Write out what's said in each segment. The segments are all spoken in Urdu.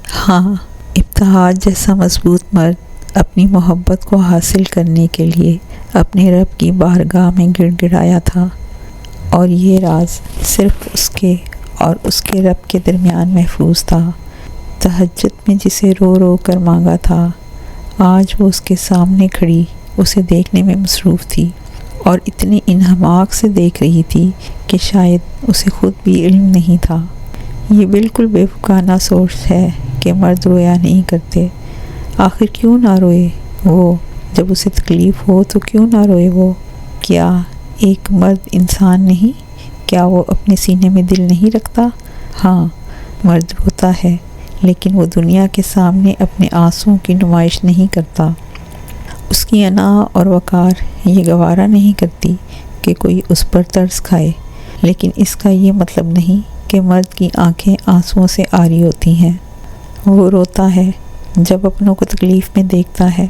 ہاں، ابتہاج جیسا مضبوط مرد اپنی محبت کو حاصل کرنے کے لیے اپنے رب کی بارگاہ میں گڑ گڑایا تھا، اور یہ راز صرف اس کے اور اس کے رب کے درمیان محفوظ تھا۔ تہجد میں جسے رو رو کر مانگا تھا، آج وہ اس کے سامنے کھڑی اسے دیکھنے میں مصروف تھی، اور اتنی انہماک سے دیکھ رہی تھی کہ شاید اسے خود بھی علم نہیں تھا۔ یہ بالکل بے وقوفانہ سوچ ہے کہ مرد رویا نہیں کرتے۔ آخر کیوں نہ روئے وہ؟ جب اسے تکلیف ہو تو کیوں نہ روئے وہ؟ کیا ایک مرد انسان نہیں؟ کیا وہ اپنے سینے میں دل نہیں رکھتا؟ ہاں، مرد روتا ہے، لیکن وہ دنیا کے سامنے اپنے آنسوؤں کی نمائش نہیں کرتا۔ اس کی انا اور وقار یہ گوارا نہیں کرتی کہ کوئی اس پر ترس کھائے، لیکن اس کا یہ مطلب نہیں کہ مرد کی آنکھیں آنسوؤں سے عاری ہوتی ہیں۔ وہ روتا ہے جب اپنوں کو تکلیف میں دیکھتا ہے،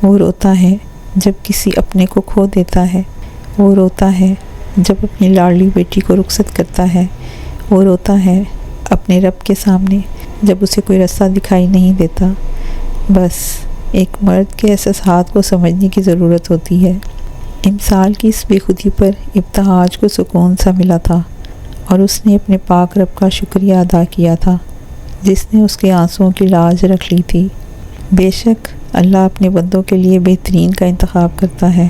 وہ روتا ہے جب کسی اپنے کو کھو دیتا ہے، وہ روتا ہے جب اپنی لاڈلی بیٹی کو رخصت کرتا ہے، وہ روتا ہے اپنے رب کے سامنے جب اسے کوئی راستہ دکھائی نہیں دیتا۔ بس ایک مرد کے احساسات کو سمجھنے کی ضرورت ہوتی ہے۔ امسال کی اس بے خودی پر ابتہاج کو سکون سا ملا تھا، اور اس نے اپنے پاک رب کا شکریہ ادا کیا تھا جس نے اس کے آنسوؤں کی لاج رکھ لی تھی۔ بے شک اللہ اپنے بندوں کے لیے بہترین کا انتخاب کرتا ہے۔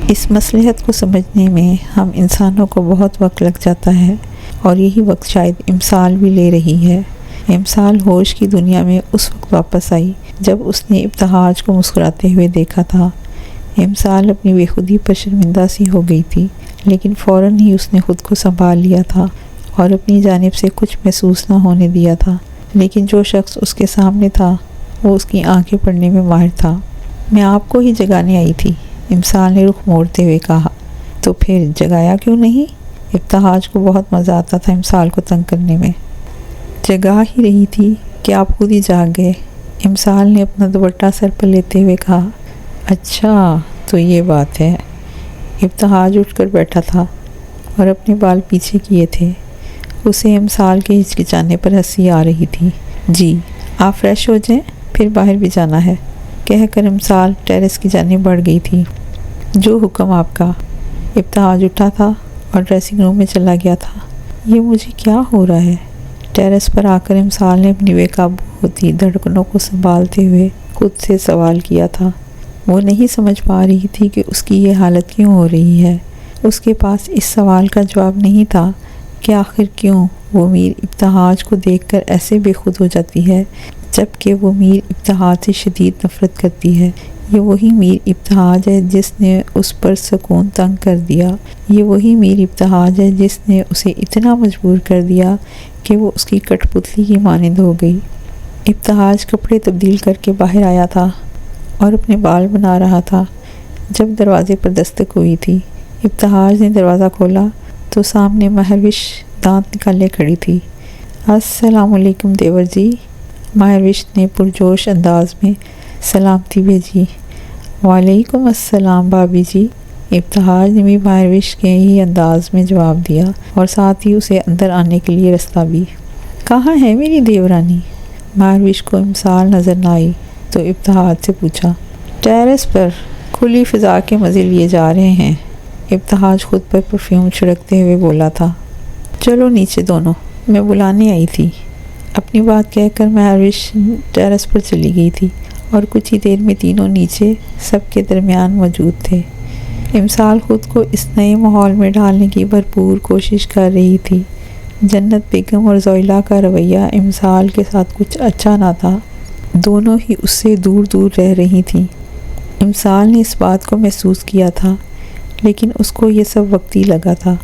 اس مصلحت کو سمجھنے میں ہم انسانوں کو بہت وقت لگ جاتا ہے، اور یہی وقت شاید امسال بھی لے رہی ہے۔ امسال ہوش کی دنیا میں اس وقت واپس آئی جب اس نے ابتہاج کو مسکراتے ہوئے دیکھا تھا۔ امسال اپنی بے خودی پر شرمندہ سی ہو گئی تھی، لیکن فوراً ہی اس نے خود کو سنبھال لیا تھا اور اپنی جانب سے کچھ محسوس نہ ہونے دیا تھا۔ لیکن جو شخص اس کے سامنے تھا وہ اس کی آنکھیں پڑھنے میں ماہر تھا۔ میں آپ کو ہی جگانے آئی تھی، امسال نے رخ موڑتے ہوئے کہا۔ تو پھر جگایا کیوں نہیں؟ ابتہاج کو بہت مزہ آتا تھا امسال کو تنگ کرنے میں۔ جگا ہی رہی تھی کہ آپ خود ہی جاگ گئے، امسال نے اپنا دوپٹہ سر پر لیتے ہوئے کہا۔ اچھا تو یہ بات ہے۔ ابتہاج اٹھ کر بیٹھا تھا اور اپنے بال پیچھے کیے تھے۔ اسے امسال کے ہچکچانے پر ہنسی آ رہی تھی۔ جی، آپ فریش ہو جائیں، پھر باہر بھی جانا ہے، کہہ کر امسال ٹیرس کی جانب بڑھ گئی تھی۔ جو حکم آپ کا۔ ابتہاج اٹھا تھا اور ڈریسنگ روم میں چلا گیا تھا۔ یہ مجھے کیا ہو رہا ہے؟ ٹیرس پر آ کر امسال نے اپنی بے قابو ہوتی دھڑکنوں کو سنبھالتے ہوئے خود سے سوال کیا تھا۔ وہ نہیں سمجھ پا رہی تھی کہ اس کی یہ حالت کیوں ہو رہی ہے۔ اس کے پاس اس سوال کا جواب نہیں تھا کہ آخر کیوں وہ میر ابتہاج کو دیکھ کر ایسے بے خود ہو جاتی ہے جبکہ وہ میر ابتہاج سے شدید نفرت کرتی ہے۔ یہ وہی میر ابتہاج ہے جس نے اس پر سکون تنگ کر دیا۔ یہ وہی میر ابتہاج ہے جس نے اسے اتنا مجبور کر دیا کہ وہ اس کی کٹ پتلی کی مانند ہو گئی۔ ابتہاج کپڑے تبدیل کر کے باہر آیا تھا اور اپنے بال بنا رہا تھا جب دروازے پر دستک ہوئی تھی۔ ابتہاج نے دروازہ کھولا تو سامنے مہروش دانت نکالے کھڑی تھی۔ السلام علیکم دیور جی، مہروش نے پرجوش انداز میں سلامتی بھیجی۔ وعلیکم السلام بھابھی جی، ابتہاج نے بھی مہروش کے ہی انداز میں جواب دیا اور ساتھ ہی اسے اندر آنے کے لیے رستہ بھی۔ کہاں ہے میری دیورانی؟ مہروش کو امسال نظر نہ آئی تو ابتہاج سے پوچھا۔ ٹیرس پر کھلی فضا کے مزے لیے جا رہے ہیں، ابتہاج خود پر پرفیوم چھڑکتے ہوئے بولا تھا۔ چلو نیچے دونوں، میں بلانے آئی تھی۔ اپنی بات کہہ کر مہروش ٹیرس پر چلی گئی تھی اور کچھ ہی دیر میں تینوں نیچے سب کے درمیان موجود تھے۔ امسال خود کو اس نئے ماحول میں ڈالنے کی بھرپور کوشش کر رہی تھی۔ جنت بیگم اور زویلا کا رویہ امسال کے ساتھ کچھ اچھا نہ تھا، دونوں ہی اس سے دور دور رہ رہی تھیں۔ امسال نے اس بات کو محسوس کیا تھا، لیکن اس کو یہ سب وقتی لگا تھا۔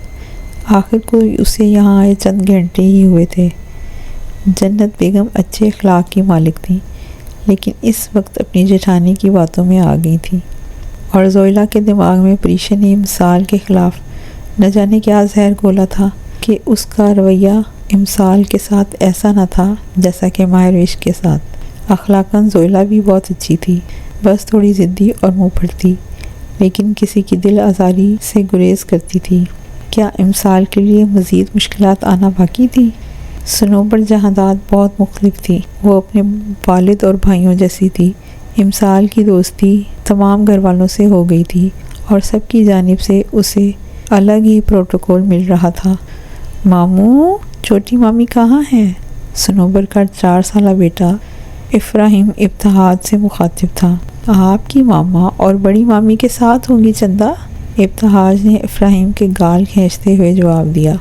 آخر کوئی اسے یہاں آئے چند گھنٹے ہی ہوئے تھے۔ جنت بیگم اچھے اخلاق کی مالک تھیں، لیکن اس وقت اپنی جیٹھانی کی باتوں میں آ گئی تھیں، اور زویلا کے دماغ میں پریشا نے امسال کے خلاف نہ جانے کیا زہر گھولا تھا کہ اس کا رویہ امسال کے ساتھ ایسا نہ تھا جیسا کہ مہروش کے ساتھ۔ اخلاقاً زویلا بھی بہت اچھی تھی، بس تھوڑی ضدی اور منہ پھٹ تھی، لیکن کسی کی دل آزاری سے گریز کرتی تھی۔ کیا امسال کے لیے مزید مشکلات آنا باقی تھی؟ صنوبر جہانداد بہت مختلف تھی، وہ اپنے والد اور بھائیوں جیسی تھی۔ امسال کی دوستی تمام گھر والوں سے ہو گئی تھی اور سب کی جانب سے اسے الگ ہی پروٹوکول مل رہا تھا۔ ماموں، چھوٹی مامی کہاں ہیں؟ صنوبر کا 4 سالہ بیٹا افراہیم ابتہاج سے مخاطب تھا۔ آپ کی ماما اور بڑی مامی کے ساتھ ہوں گی چندہ، ابتہاج نے افراہیم کے گال کھینچتے ہوئے جواب دیا۔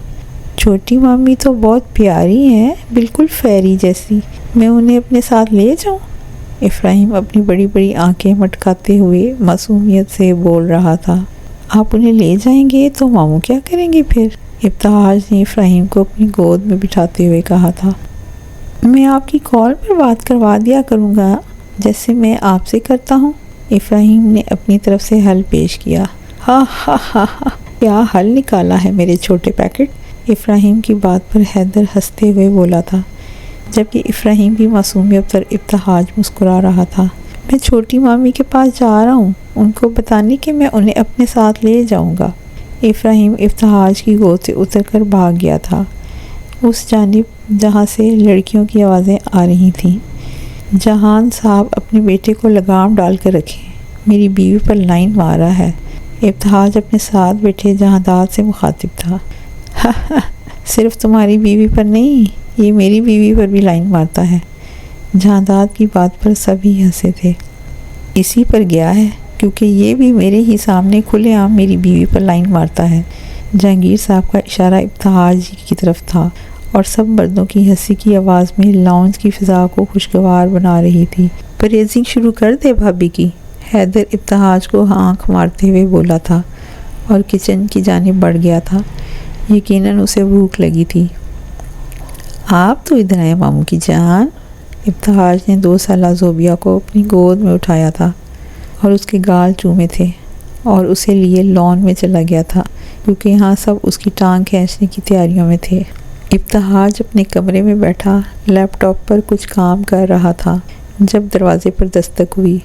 چھوٹی مامی تو بہت پیاری ہیں، بالکل فیری جیسی، میں انہیں اپنے ساتھ لے جاؤں؟ افراہیم اپنی بڑی بڑی آنکھیں مٹکاتے ہوئے معصومیت سے بول رہا تھا۔ آپ انہیں لے جائیں گے تو ماموں کیا کریں گے پھر؟ ابتہاج نے افراہیم کو اپنی گود میں بٹھاتے ہوئے کہا تھا۔ میں آپ کی کال پر بات کروا دیا کروں گا جیسے میں آپ سے کرتا ہوں۔ افراہیم نے اپنی طرف سے حل پیش کیا۔ ہاں ہاں ہاں ہاں، کیا حل نکالا ہے میرے چھوٹے پیکٹ؟ افراہیم کی بات پر حیدر ہنستے ہوئے بولا تھا، جبکہ افراہیم کی معصومیت پر ابتہاج مسکرا رہا تھا۔ میں چھوٹی مامی کے پاس جا رہا ہوں، ان کو بتانے کہ میں انہیں اپنے ساتھ لے جاؤں گا۔ افراہیم ابتہاج کی گود سے اتر کر بھاگ گیا تھا، اس جانب جہاں سے لڑکیوں کی آوازیں آ رہی تھیں۔ جہان صاحب اپنے بیٹے کو لگام ڈال کر رکھیں، میری بیوی پر لائن مار رہا ہے۔ ابتہاج اپنے ساتھ بیٹھے جہانداد سے مخاطب تھا۔ صرف تمہاری بیوی پر نہیں، یہ میری بیوی پر بھی لائن مارتا ہے۔ جہانداد کی بات پر سبھی ہنسے تھے۔ اسی پر گیا ہے کیونکہ یہ بھی میرے ہی سامنے کھلے عام میری بیوی پر لائن مارتا ہے۔ جہانگیر صاحب کا اشارہ ابتہاج کی طرف تھا اور سب مردوں کی ہنسی کی آواز میں لاؤنج کی فضا کو خوشگوار بنا رہی تھی۔ پریزنگ شروع کر دے بھابی کی، حیدر ابتہاج کو آنکھ مارتے ہوئے بولا تھا اور کچن کی جانب بڑھ گیا تھا۔ یقیناً اسے بھوک لگی تھی۔ آپ تو ادھر آئے ماموں کی جان۔ ابتہاج نے 2 سالہ زوبیا کو اپنی گود میں اٹھایا تھا اور اس کے گال چومے تھے اور اسے لیے لان میں چلا گیا تھا کیونکہ یہاں سب اس کی ٹانگ کھینچنے کی تیاریوں میں تھے۔ ابتہاج اپنے کمرے میں بیٹھا لیپ ٹاپ پر کچھ کام کر رہا تھا جب دروازے پر دستک ہوئی۔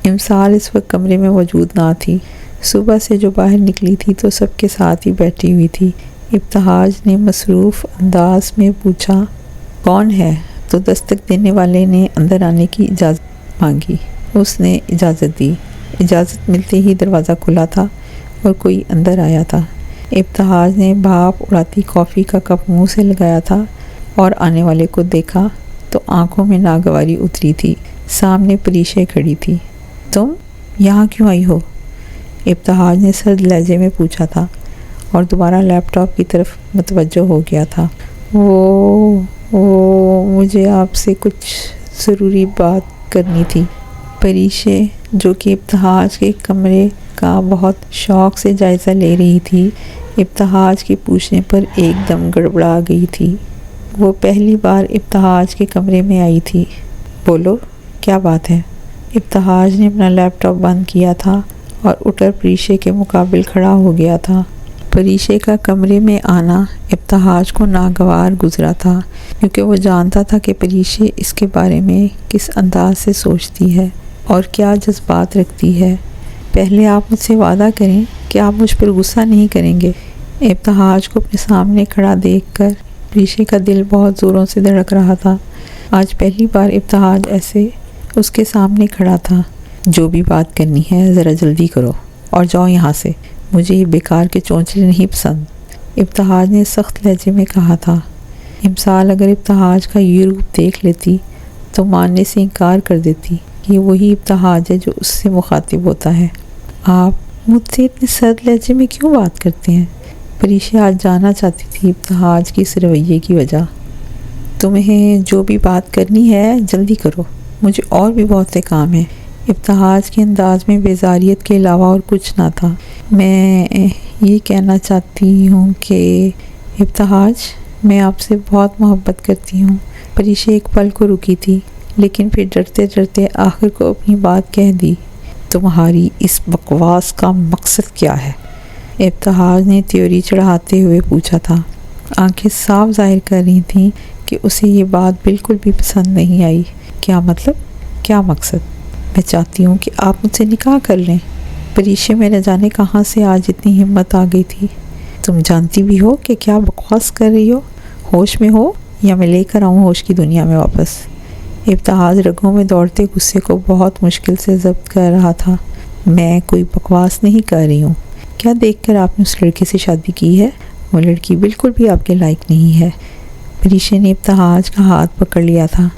امسال اس وقت کمرے میں موجود نہ تھی، صبح سے جو باہر نکلی تھی تو سب کے ساتھ ہی بیٹھی ہوئی تھی۔ ابتہاج نے مصروف انداز میں پوچھا، کون ہے؟ تو دستک دینے والے نے اندر آنے کی اجازت مانگی۔ اس نے اجازت دی۔ اجازت ملتے ہی دروازہ کھلا تھا اور کوئی اندر آیا تھا۔ ابتہاج نے بھاپ اڑاتی کافی کا کپ منہ سے لگایا تھا اور آنے والے کو دیکھا تو آنکھوں میں ناگواری اتری تھی۔ سامنے پریشے کھڑی تھی۔ تم یہاں کیوں آئی ہو؟ ابتہاج نے سرد لہجے میں پوچھا تھا اور دوبارہ لیپ ٹاپ کی طرف متوجہ ہو گیا تھا۔ مجھے آپ سے کچھ ضروری بات کرنی تھی۔ پریشے جو کہ ابتہاج کے کمرے کا بہت شوق سے جائزہ لے رہی تھی، ابتہاج کے پوچھنے پر ایک دم گڑبڑا گئی تھی۔ وہ پہلی بار ابتہاج کے کمرے میں آئی تھی۔ بولو، کیا بات ہے؟ ابتہاج نے اپنا لیپ ٹاپ بند کیا تھا اور اٹھر پریشے کے مقابل کھڑا ہو گیا تھا۔ پریشے کا کمرے میں آنا ابتہاج کو ناگوار گزرا تھا کیونکہ وہ جانتا تھا کہ پریشے اس کے بارے میں کس انداز سے سوچتی ہے اور کیا جذبات رکھتی ہے۔ پہلے آپ مجھ سے وعدہ کریں کہ آپ مجھ پر غصہ نہیں کریں گے۔ ابتہاج کو اپنے سامنے کھڑا دیکھ کر پریشے کا دل بہت زوروں سے دھڑک رہا تھا۔ آج پہلی بار ابتہاج ایسے اس کے سامنے کھڑا تھا۔ جو بھی بات کرنی ہے ذرا جلدی کرو اور جاؤ یہاں سے، مجھے یہ بیکار کے چونچلے نہیں پسند، ابتہاج نے سخت لہجے میں کہا تھا۔ امسال اگر ابتہاج کا یہ روپ دیکھ لیتی تو ماننے سے انکار کر دیتی کہ یہ وہی ابتہاج ہے جو اس سے مخاطب ہوتا ہے۔ آپ مجھ سے اتنے سرد لہجے میں کیوں بات کرتے ہیں؟ پریشا آج جانا چاہتی تھی ابتہاج کی اس رویے کی وجہ۔ تمہیں جو بھی بات کرنی ہے جلدی کرو، مجھے اور بھی بہت سے کام ہیں۔ ابتہاج کے انداز میں بیزاریت کے علاوہ اور کچھ نہ تھا۔ میں یہ کہنا چاہتی ہوں کہ ابتہاج، میں آپ سے بہت محبت کرتی ہوں۔ پریشا ایک پل کو رکی تھی لیکن پھر ڈرتے ڈرتے آخر کو اپنی بات کہہ دی۔ تمہاری اس بکواس کا مقصد کیا ہے؟ ابتہاج نے تیوری چڑھاتے ہوئے پوچھا تھا۔ آنکھیں صاف ظاہر کر رہی تھیں کہ اسے یہ بات بالکل بھی پسند نہیں آئی۔ کیا مطلب؟ کیا مقصد؟ میں چاہتی ہوں کہ آپ مجھ سے نکاح کر لیں۔ پریشا میں نہ جانے کہاں سے آج اتنی ہمت آ گئی تھی۔ تم جانتی بھی ہو کہ کیا بکواس کر رہی ہو؟ ہوش میں ہو؟ یا میں لے کر آؤں ہوش کی دنیا میں واپس؟ ابتہاج رگوں میں دوڑتے غصے کو بہت مشکل سے ضبط کر رہا تھا۔ میں کوئی بکواس نہیں کر رہی ہوں۔ کیا دیکھ کر آپ نے اس لڑکے سے شادی کی ہے؟ وہ لڑکی بالکل بھی آپ کے لائق نہیں ہے۔ پریشے نے ابتہاج کا ہاتھ پکڑ لیا تھا،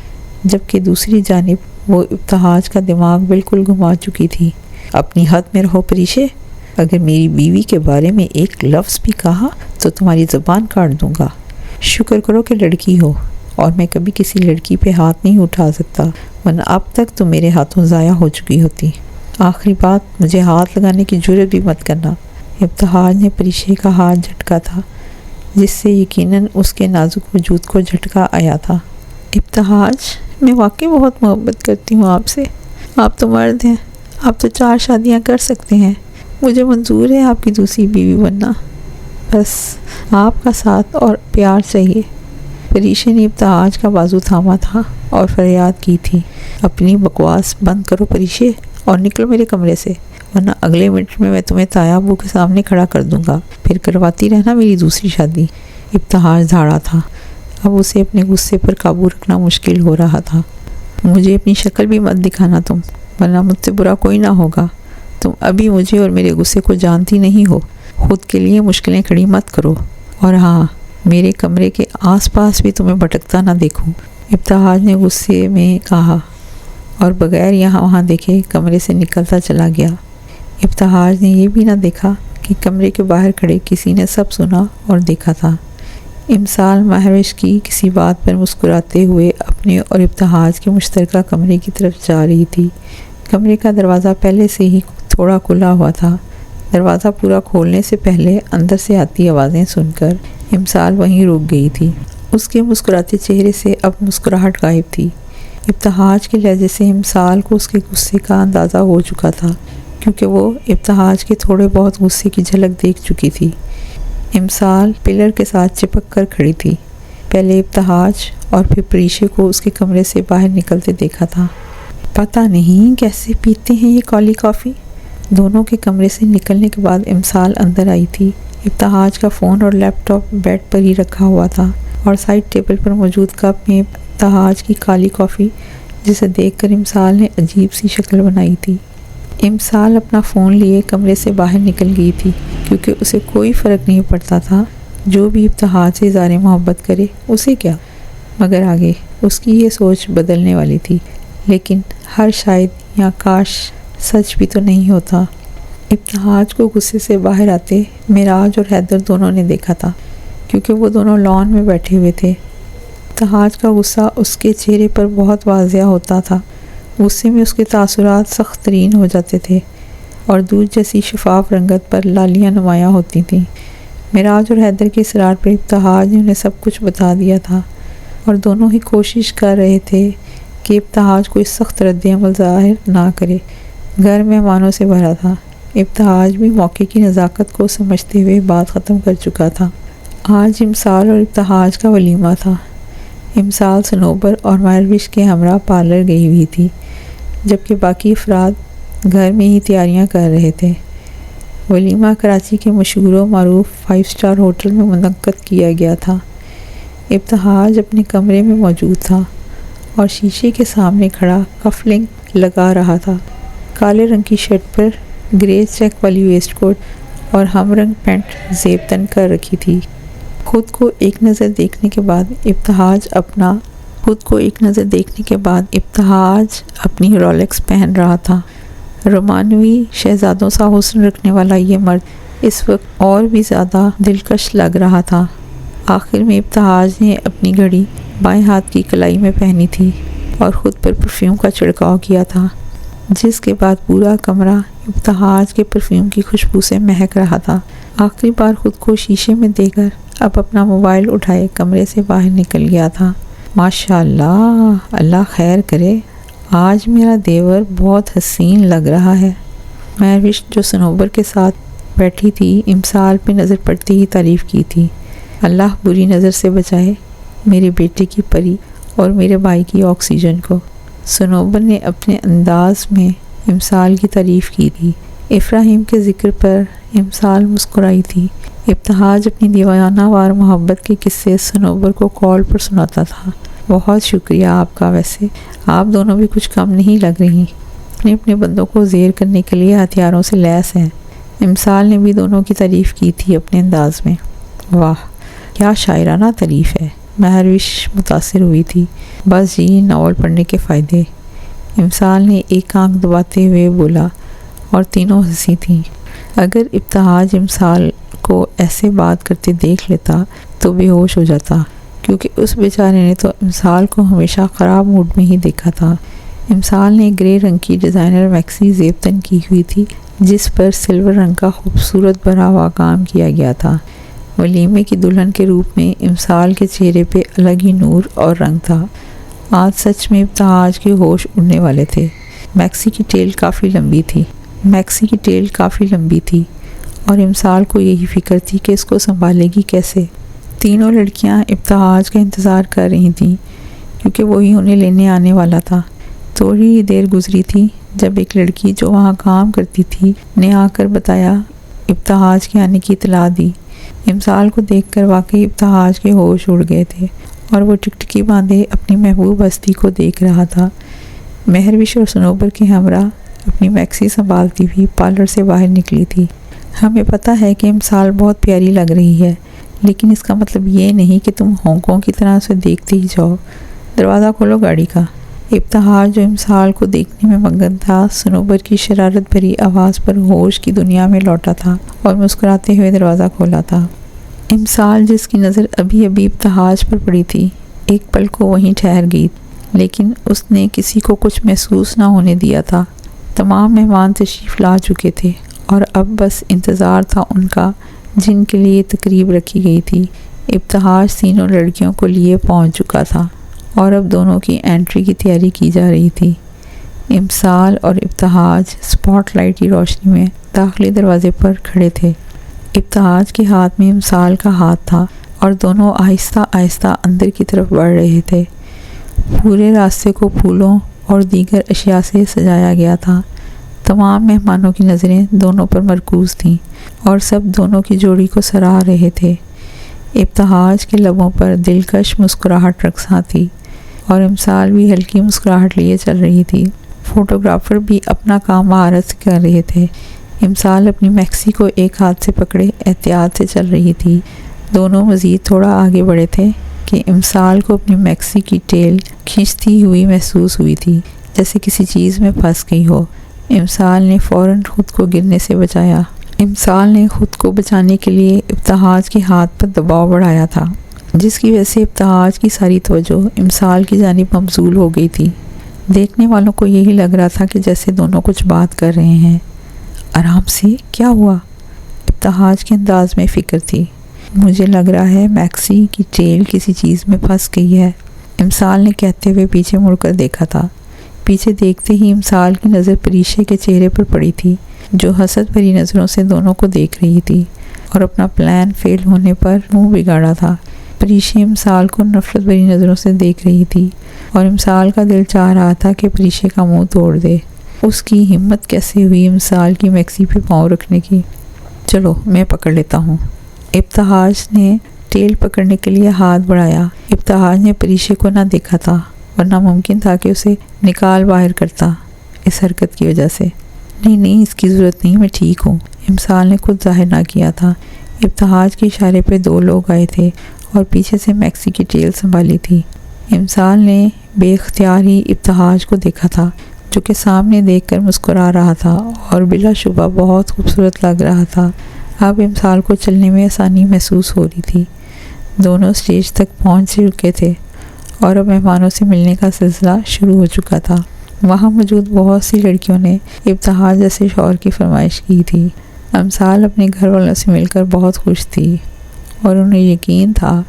جبکہ دوسری جانب وہ ابتہاج کا دماغ بالکل گھما چکی تھی۔ اپنی حد میں رہو پریشے، اگر میری بیوی کے بارے میں ایک لفظ بھی کہا تو تمہاری زبان کاٹ دوں گا۔ شکر کرو کہ لڑکی ہو، اور میں کبھی کسی لڑکی پہ ہاتھ نہیں اٹھا سکتا، ورنہ اب تک تو میرے ہاتھوں ضائع ہو چکی ہوتی۔ آخری بات، مجھے ہاتھ لگانے کی جرت بھی مت کرنا۔ ابتہاج نے پریشے کا ہاتھ جھٹکا تھا، جس سے یقیناً اس کے نازک وجود کو جھٹکا آیا تھا۔ ابتہاج، میں واقعی بہت محبت کرتی ہوں آپ سے۔ آپ تو مرد ہیں، آپ تو 4 شادیاں کر سکتے ہیں۔ مجھے منظور ہے آپ کی دوسری بیوی بننا، بس آپ کا ساتھ اور پیار چاہیے۔ پریشے نے ابتہاج کا بازو تھاما تھا اور فریاد کی تھی، اپنی بکواس بند کرو پریشے، اور نکلو میرے کمرے سے، ورنہ اگلے منٹ میں تمہیں تایا ابو کے سامنے کھڑا کر دوں گا، پھر کرواتی رہنا میری دوسری شادی۔ ابتہاج دھاڑا تھا، اب اسے اپنے غصے پر قابو رکھنا مشکل ہو رہا تھا۔ مجھے اپنی شکل بھی مت دکھانا تم، ورنہ مجھ سے برا کوئی نہ ہوگا۔ تم ابھی مجھے اور میرے غصے کو جانتی نہیں ہو۔ خود کے لیے مشکلیں کھڑی مت کرو، اور ہاں، میرے کمرے کے آس پاس بھی تمہیں بھٹکتا نہ دیکھوں۔ ابتہاج نے غصے میں کہا، اور بغیر یہاں وہاں دیکھے کمرے سے نکلتا چلا گیا۔ ابتہاج نے یہ بھی نہ دیکھا کہ کمرے کے باہر کھڑے کسی نے سب سنا اور دیکھا تھا۔ امسال مہوش کی کسی بات پر مسکراتے ہوئے اپنے اور ابتہاج کے مشترکہ کمرے کی طرف جا رہی تھی۔ کمرے کا دروازہ پہلے سے ہی تھوڑا کھلا ہوا تھا۔ دروازہ پورا کھولنے سے پہلے اندر سے آتی آوازیں سن کر امسال وہیں رک گئی تھی۔ اس کے مسکراتے چہرے سے اب مسکراہٹ غائب تھی۔ ابتہاج کے لہجے سے امسال کو اس کے غصے کا اندازہ ہو چکا تھا، کیونکہ وہ ابتہاج کے تھوڑے بہت غصے کی جھلک دیکھ چکی تھی۔ امسال پلر کے ساتھ چپک کر کھڑی تھی۔ پہلے ابتہاج اور پھر پریشے کو اس کے کمرے سے باہر نکلتے دیکھا تھا۔ پتہ نہیں کیسے پیتے ہیں یہ کالی کافی۔ دونوں کے کمرے سے نکلنے کے بعد امسال اندر آئی تھی۔ ابتہاج کا فون اور لیپ ٹاپ بیڈ پر ہی رکھا ہوا تھا، اور سائڈ ٹیبل پر موجود کپ میں ابتہاج کی کالی کافی، جسے دیکھ کر امسال نے عجیب سی شکل بنائی تھی۔ امسال اپنا فون لیے کمرے سے باہر نکل گئی تھی، کیونکہ اسے کوئی فرق نہیں پڑتا تھا، جو بھی ابتہاج سے اظہار محبت کرے اسے کیا، مگر آگے اس کی یہ سوچ بدلنے والی تھی۔ لیکن ہر شاید یا کاش سچ بھی تو نہیں ہوتا۔ ابتہاج کو غصے سے باہر آتے معراج اور حیدر دونوں نے دیکھا تھا، کیونکہ وہ دونوں لان میں بیٹھے ہوئے تھے۔ ابتہاج کا غصہ اس کے چہرے پر بہت واضح ہوتا تھا۔ غصے میں اس کے تاثرات سخت ترین ہو جاتے تھے، اور دودھ جیسی شفاف رنگت پر لالیاں نمایاں ہوتی تھیں۔ معراج اور حیدر کے اصرار پر ابتہاج نے انہیں سب کچھ بتا دیا تھا، اور دونوں ہی کوشش کر رہے تھے کہ ابتہاج کوئی سخت رد عمل ظاہر نہ کرے۔ گھر مہمانوں سے بھرا تھا۔ ابتہاج بھی موقع کی نزاکت کو سمجھتے ہوئے بات ختم کر چکا تھا۔ آج امسال اور ابتہاج کا ولیمہ تھا۔ امسال صنوبر اور مہروش کے ہمراہ پارلر گئی ہوئی تھی، جبکہ باقی افراد گھر میں ہی تیاریاں کر رہے تھے۔ ولیمہ کراچی کے مشہور و معروف 5 اسٹار ہوٹل میں منعقد کیا گیا تھا۔ ابتہاج اپنے کمرے میں موجود تھا اور شیشے کے سامنے کھڑا کفلنگ لگا رہا تھا۔ کالے رنگ کی شرٹ پر گرے چیک والی ویسٹ کوٹ اور ہم رنگ پینٹ زیب تن کر رکھی تھی۔ خود کو ایک نظر دیکھنے کے بعد ابتہاج اپنی رولیکس پہن رہا تھا۔ رومانوی شہزادوں سا حسن رکھنے والا یہ مرد اس وقت اور بھی زیادہ دلکش لگ رہا تھا۔ آخر میں ابتہاج نے اپنی گھڑی بائیں ہاتھ کی کلائی میں پہنی تھی اور خود پر پرفیوم کا چھڑکاؤ کیا تھا، جس کے بعد پورا کمرہ ابتہاج کے پرفیوم کی خوشبو سے مہک رہا تھا۔ آخری بار خود کو شیشے میں دیکھ کر اب اپنا موبائل اٹھائے کمرے سے باہر نکل گیا تھا۔ ماشاءاللہ، اللہ خیر کرے، آج میرا دیور بہت حسین لگ رہا ہے۔ مہروش جو صنوبر کے ساتھ بیٹھی تھی، امسال پہ نظر پڑتی ہی تعریف کی تھی۔ اللہ بری نظر سے بچائے میرے بیٹے کی پری اور میرے بھائی کی آکسیجن کو۔ صنوبر نے اپنے انداز میں امسال کی تعریف کی تھی۔ ابراہیم کے ذکر پر امسال مسکرائی تھی۔ ابتہاج اپنی دیوانہ وار محبت کے قصے صنوبر کو کال پر سناتا تھا۔ بہت شکریہ آپ کا، ویسے آپ دونوں بھی کچھ کم نہیں لگ رہی، اپنے بندوں کو زیر کرنے کے لیے ہتھیاروں سے لیس ہیں۔ امسال نے بھی دونوں کی تعریف کی تھی اپنے انداز میں۔ واہ کیا شاعرانہ تعریف ہے، مہروش متاثر ہوئی تھی۔ بس جی ناول پڑھنے کے فائدے، امسال نے ایک آنکھ دباتے ہوئے بولا، اور تینوں ہنسی تھیں۔ اگر ابتہاج امسال کو ایسے بات کرتے دیکھ لیتا تو بے ہوش ہو جاتا، کیونکہ اس بیچارے نے تو امسال کو ہمیشہ خراب موڈ میں ہی دیکھا تھا۔ امسال نے گرے رنگ کی ڈیزائنر میکسی زیب تن کی ہوئی تھی، جس پر سلور رنگ کا خوبصورت بھرا ہوا کام کیا گیا تھا۔ ولیمے کی دلہن کے روپ میں امسال کے چہرے پہ الگ ہی نور اور رنگ تھا۔ آج سچ میں ابتہاج کے ہوش اڑنے والے تھے۔ میکسی کی ٹیل کافی لمبی تھی اور امسال کو یہی فکر تھی کہ اس کو سنبھالے گی کیسے۔ تینوں لڑکیاں ابتہاج کا انتظار کر رہی تھیں، کیونکہ وہی انہیں لینے آنے والا تھا۔ تھوڑی ہی دیر گزری تھی جب ایک لڑکی جو وہاں کام کرتی تھی نے آ کر بتایا، ابتہاج کے آنے کی اطلاع دی۔ امسال کو دیکھ کر واقعی ابتہاج کے ہوش اڑ گئے تھے، اور وہ ٹکٹکی باندھے اپنی محبوب ہستی کو دیکھ رہا تھا۔ مہروش اور صنوبر کے ہمراہ اپنی میکسی سنبھالتی ہوئی پارلر سے باہر نکلی تھی۔ ہمیں پتہ ہے کہ امسال بہت پیاری لگ رہی ہے، لیکن اس کا مطلب یہ نہیں کہ تم ہانگ کی طرح اسے دیکھتے ہی جاؤ۔ دروازہ کھولو گاڑی کا۔ ابتہاج جو امسال کو دیکھنے میں مگن تھا، صنوبر کی شرارت بھری آواز پر ہوش کی دنیا میں لوٹا تھا اور مسکراتے ہوئے دروازہ کھولا تھا۔ امسال جس کی نظر ابھی ابتہاج پر پڑی تھی، ایک پل کو وہیں ٹھہر گئی، لیکن اس نے کسی کو کچھ محسوس نہ ہونے دیا تھا۔ تمام مہمان تشریف لا چکے تھے اور اب بس انتظار تھا ان کا جن کے لیے تقریب رکھی گئی تھی۔ ابتہاج تینوں لڑکیوں کو لیے پہنچ چکا تھا اور اب دونوں کی انٹری کی تیاری کی جا رہی تھی۔ امسال اور ابتہاج سپاٹ لائٹ کی روشنی میں داخلی دروازے پر کھڑے تھے۔ ابتہاج کے ہاتھ میں امسال کا ہاتھ تھا اور دونوں آہستہ آہستہ اندر کی طرف بڑھ رہے تھے۔ پورے راستے کو پھولوں اور دیگر اشیاء سے سجایا گیا تھا۔ تمام مہمانوں کی نظریں دونوں پر مرکوز تھیں اور سب دونوں کی جوڑی کو سراہ رہے تھے۔ ابتہاج کے لبوں پر دلکش مسکراہٹ رقصاں تھی اور امسال بھی ہلکی مسکراہٹ لیے چل رہی تھی۔ فوٹوگرافر بھی اپنا کام مہارت سے کر رہے تھے۔ امسال اپنی میکسی کو ایک ہاتھ سے پکڑے احتیاط سے چل رہی تھی۔ دونوں مزید تھوڑا آگے بڑھے تھے کہ امسال کو اپنی میکسی کی ٹیل کھینچتی ہوئی محسوس ہوئی تھی، جیسے کسی چیز میں پھنس گئی ہو۔ امسال نے فوراً خود کو گرنے سے بچایا۔ امسال نے خود کو بچانے کے لیے ابتہاج کے ہاتھ پر دباؤ بڑھایا تھا، جس کی وجہ سے ابتہاج کی ساری توجہ امسال کی جانب مبذول ہو گئی تھی۔ دیکھنے والوں کو یہی لگ رہا تھا کہ جیسے دونوں کچھ بات کر رہے ہیں۔ آرام سے، کیا ہوا؟ ابتہاج کے انداز میں فکر تھی۔ مجھے لگ رہا ہے میکسی کی ٹیل کسی چیز میں پھنس گئی ہے، امسال نے کہتے ہوئے پیچھے مڑ کر دیکھا تھا۔ پیچھے دیکھتے ہی امسال کی نظر پریشے کے چہرے پر پڑی تھی، جو حسد بھری نظروں سے دونوں کو دیکھ رہی تھی اور اپنا پلان فیل ہونے پر منہ بگاڑا تھا۔ پریشے امسال کو نفرت بھری نظروں سے دیکھ رہی تھی اور امسال کا دل چاہ رہا تھا کہ پریشے کا منہ توڑ دے۔ اس کی ہمت کیسے ہوئی امسال کی میکسی پہ پاؤں رکھنے کی؟ چلو میں پکڑ لیتا ہوں۔ ابتہاج نے ٹیل پکڑنے کے لیے ہاتھ بڑھایا۔ ابتہاج نے پریشے کو نہ دیکھا تھا، ورنہ ممکن تھا کہ اسے نکال باہر کرتا اس حرکت کی وجہ سے۔ نہیں اس کی ضرورت نہیں، میں ٹھیک ہوں، امسال نے خود ظاہر نہ کیا تھا۔ ابتہاج کے اشارے پہ دو لوگ آئے تھے اور پیچھے سے میکسی کی ٹیل سنبھالی تھی۔ امسال نے بے اختیار ہی ابتہاج کو دیکھا تھا، جو کہ سامنے دیکھ کر مسکرا رہا تھا اور بلا شبہ بہت خوبصورت لگ رہا تھا۔ اب امسال کو چلنے میں آسانی محسوس ہو رہی تھی۔ دونوں اسٹیج تک پہنچ چکے تھے اور اب مہمانوں سے ملنے کا سلسلہ شروع ہو چکا تھا۔ وہاں موجود بہت سی لڑکیوں نے ابتہاج جیسے شوہر کی فرمائش کی تھی۔ امسال اپنے گھر والوں سے مل کر بہت خوش تھی اور انہیں یقین تھا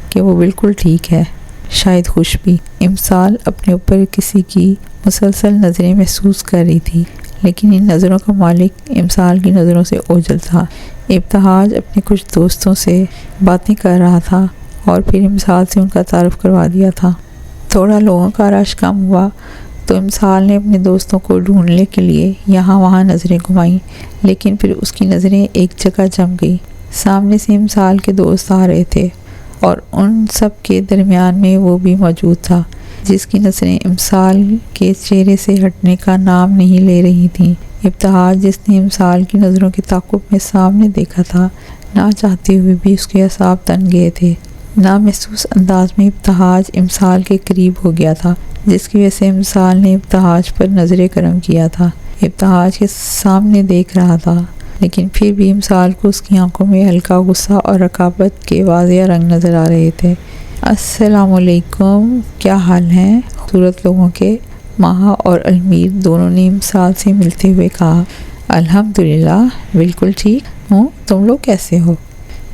کہ وہ بالکل ٹھیک ہے، شاید خوش بھی۔ امسال اپنے اوپر کسی کی مسلسل نظریں محسوس کر رہی تھی، لیکن ان نظروں کا مالک امسال کی نظروں سے اوجھل تھا۔ ابتہاج اپنے کچھ دوستوں سے باتیں کر رہا تھا اور پھر امسال سے ان کا تعارف کروا دیا تھا۔ تھوڑا لوگوں کا رش کم ہوا تو امسال نے اپنے دوستوں کو ڈھونڈنے کے لیے یہاں وہاں نظریں گھمائیں، لیکن پھر اس کی نظریں ایک جگہ جم گئی۔ سامنے سے امسال کے دوست آ رہے تھے اور ان سب کے درمیان میں وہ بھی موجود تھا، جس کی نظریں امسال کے چہرے سے ہٹنے کا نام نہیں لے رہی تھیں۔ ابتہاج، جس نے امسال کی نظروں کے تعاقب میں سامنے دیکھا تھا، نہ چاہتے ہوئے بھی اس کے اعصاب تن گئے تھے۔ نامحسوس انداز میں ابتہاج امسال کے قریب ہو گیا تھا، جس کی وجہ سے امسال نے ابتہاج پر نظر کرم کیا تھا۔ ابتہاج کے سامنے دیکھ رہا تھا، لیکن پھر بھی امسال کو اس کی آنکھوں میں ہلکا غصہ اور رقابت کے واضح رنگ نظر آ رہے تھے۔ السلام علیکم، کیا حال ہیں خوبصورت لوگوں کے؟ مہا اور المیر دونوں نے امسال سے ملتے ہوئے کہا۔ الحمدللہ، بالکل ٹھیک ہوں، تم لوگ کیسے ہو؟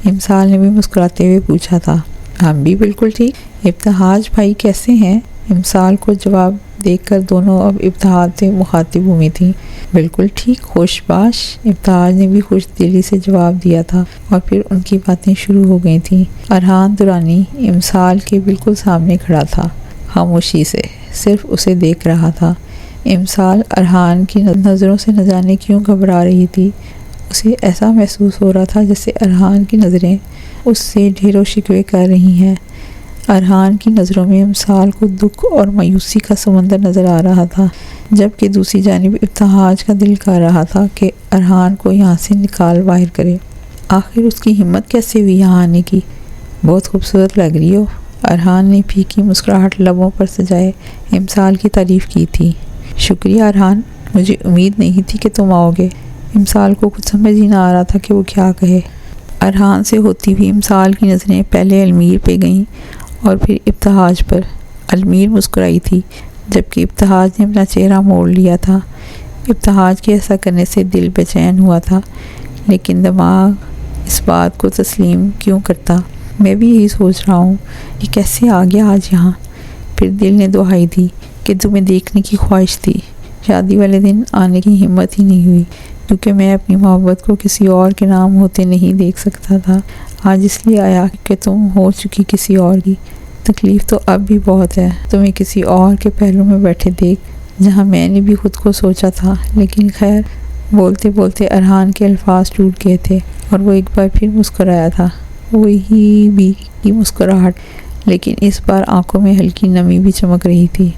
امسال نے بھی مسکراتے ہوئے پوچھا تھا۔ ہم بھی بالکل ٹھیک۔ ابتہاج بھائی کیسے ہیں؟ امسال کو جواب دیکھ کر دونوں اب ابتہاج سے مخاطب ہوئی تھیں۔ بالکل ٹھیک، خوش باش، ابتہاج نے بھی خوش دلی سے جواب دیا تھا، اور پھر ان کی باتیں شروع ہو گئی تھیں۔ ارحان درانی امسال کے بالکل سامنے کھڑا تھا، خاموشی سے صرف اسے دیکھ رہا تھا۔ امسال ارحان کی نظروں سے نہ جانے کیوں گھبرا رہی تھی۔ اسے ایسا محسوس ہو رہا تھا جیسے ارحان کی نظریں اس سے ڈھیروں شکوے کر رہی ہیں۔ ارحان کی نظروں میں امسال کو دکھ اور مایوسی کا سمندر نظر آ رہا تھا، جبکہ دوسری جانب ابتہاج کا دل کر رہا تھا کہ ارحان کو یہاں سے نکال باہر کرے۔ آخر اس کی ہمت کیسے ہوئی یہاں آنے کی؟ بہت خوبصورت لگ رہی ہو، ارحان نے پھیکی مسکراہٹ لبوں پر سجائے امسال کی تعریف کی تھی۔ شکریہ ارحان، مجھے امید نہیں تھی کہ تم آؤ گے۔ امسال کو کچھ سمجھ ہی نہ آ رہا تھا کہ وہ کیا کہے۔ ارحان سے ہوتی ہوئی امسال کی نظریں پہلے المیر پہ گئیں اور پھر ابتہاج پر۔ المیر مسکرائی تھی، جبکہ ابتہاج نے اپنا چہرہ موڑ لیا تھا۔ ابتہاج کے ایسا کرنے سے دل بے چین ہوا تھا، لیکن دماغ اس بات کو تسلیم کیوں کرتا؟ میں بھی یہی سوچ رہا ہوں، یہ کیسے آ گیا آج یہاں؟ پھر دل نے دہائی دی کہ تمہیں دیکھنے کی خواہش تھی۔ شادی والے دن آنے کی ہمت ہی نہیں ہوئی، کیونکہ میں اپنی محبت کو کسی اور کے نام ہوتے نہیں دیکھ سکتا تھا۔ آج اس لیے آیا کہ تم ہو چکی کسی اور کی۔ تکلیف تو اب بھی بہت ہے، تمہیں کسی اور کے پہلو میں بیٹھے دیکھ، جہاں میں نے بھی خود کو سوچا تھا۔ لیکن خیر، بولتے بولتے ارحان کے الفاظ ٹوٹ گئے تھے اور وہ ایک بار پھر مسکرایا تھا، وہی بھی کی مسکراہٹ، لیکن اس بار آنکھوں میں ہلکی نمی بھی چمک رہی تھی۔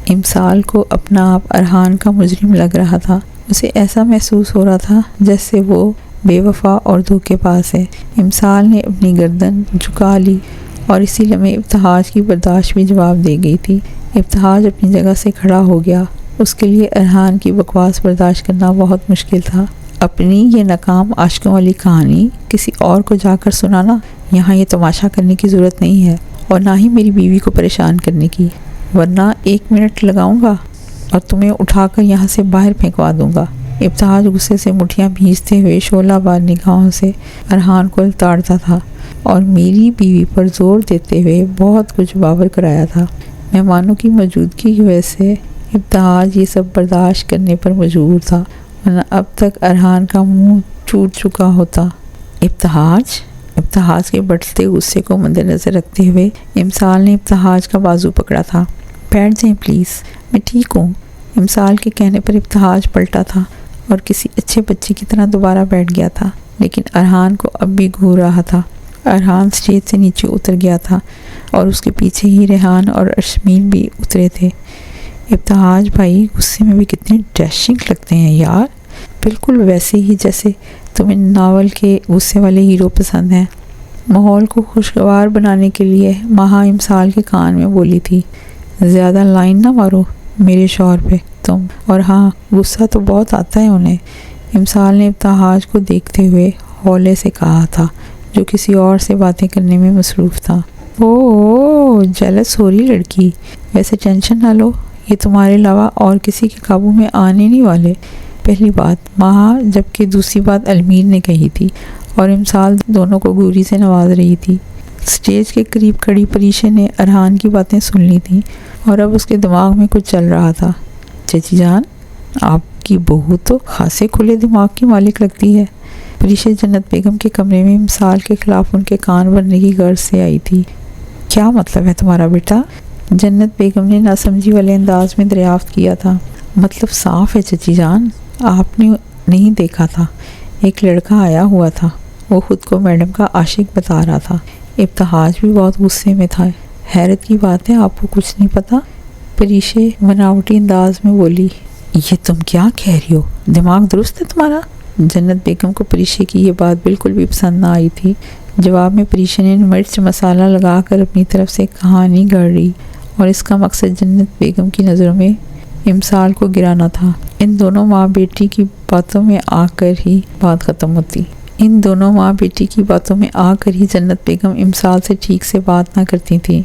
امسال کو اپنا آپ ارحان کا مجرم لگ رہا تھا۔ اسے ایسا محسوس ہو رہا تھا جیسے وہ بے وفا اور دھوکے باز ہے۔ امسال نے اپنی گردن جھکا لی اور اسی لمحے ابتہاج کی برداشت بھی جواب دے گئی تھی۔ ابتہاج اپنی جگہ سے کھڑا ہو گیا۔ اس کے لیے ارحان کی بکواس برداشت کرنا بہت مشکل تھا۔ اپنی یہ ناکام عاشقوں والی کہانی کسی اور کو جا کر سنانا، یہاں یہ تماشا کرنے کی ضرورت نہیں ہے، اور نہ ہی میری بیوی کو پریشان کرنے کی، ورنہ 1 منٹ لگاؤں گا اور تمہیں اٹھا کر یہاں سے باہر پھینکوا دوں گا۔ ابتہاج غصے سے مٹھیاں بھینجتے ہوئے شعلہ بار نگاہوں سے ارحان کو التاڑتا تھا، اور میری بیوی پر زور دیتے ہوئے بہت کچھ باور کرایا تھا۔ مہمانوں کی موجودگی کی وجہ سے ابتہاج یہ سب برداشت کرنے پر مجبور تھا، ورنہ اب تک ارحان کا منہ ٹوٹ چکا ہوتا۔ ابتہاج کے بڑھتے غصے کو مد نظر رکھتے ہوئے امسال نے ابتہاج کا بازو پکڑا تھا۔ بیٹھ جائیں پلیز، میں ٹھیک ہوں۔ امسال کے کہنے پر ابتہاج پلٹا تھا اور کسی اچھے بچے کی طرح دوبارہ بیٹھ گیا تھا، لیکن ارحان کو اب بھی گھور رہا تھا۔ ارحان اسٹیج سے نیچے اتر گیا تھا اور اس کے پیچھے ہی ریحان اور ارشمین بھی اترے تھے۔ ابتہاج بھائی غصے میں بھی کتنے ڈیشنگ لگتے ہیں یار، بالکل ویسے ہی جیسے تمہیں ناول کے غصے والے ہیرو پسند ہیں۔ ماحول کو خوشگوار بنانے کے لیے مہا امسال کے کان میں بولی تھی، زیادہ لائن نہ مارو میرے شوہر پہ تم، اور ہاں غصہ تو بہت آتا ہے انہیں۔ امسال نے ابتہاج کو دیکھتے ہوئے ہولے سے کہا تھا، جو کسی اور سے باتیں کرنے میں مصروف تھا۔ اوہ جیلس ہو رہی لڑکی، ویسے ٹینشن نہ لو، یہ تمہارے علاوہ اور کسی کے قابو میں آنے نہیں والے۔ پہلی بات مہا، جبکہ دوسری بات المیر نے کہی تھی، اور امسال دونوں کو گوری سے نواز رہی تھی۔ اسٹیج کے قریب کھڑی پریشے نے ارحان کی باتیں سن لی تھیں، اور اب اس کے دماغ میں کچھ چل رہا تھا۔ چچی جان، آپ کی بہو تو خاصے کھلے دماغ کی مالک لگتی ہے۔ پریشے جنت بیگم کے کمرے میں امسال کے خلاف ان کے کان بھرنے کی غرض سے آئی تھی۔ کیا مطلب ہے تمہارا بیٹا؟ جنت بیگم نے ناسمجھی والے انداز میں دریافت کیا تھا۔ مطلب صاف ہے چچی جان، آپ نے نہیں دیکھا تھا؟ ایک لڑکا آیا ہوا تھا، وہ خود کو میڈم کا عاشق بتا رہا تھا۔ ابتہاج بھی بہت غصے میں تھا۔ حیرت کی بات ہے آپ کو کچھ نہیں پتا، پریشے بناوٹی انداز میں بولی۔ یہ تم کیا کہہ رہی ہو؟ دماغ درست ہے تمہارا؟ جنت بیگم کو پریشے کی یہ بات بالکل بھی پسند نہ آئی تھی۔ جواب میں پریشے نے مرچ مسالہ لگا کر اپنی طرف سے کہانی گڑھ لی، اور اس کا مقصد جنت بیگم کی نظروں میں امسال کو گرانا تھا۔ ان دونوں ماں بیٹی کی باتوں میں آ کر ہی بات ختم ہوتی۔ جنت بیگم امسال سے ٹھیک سے بات نہ کرتی تھی۔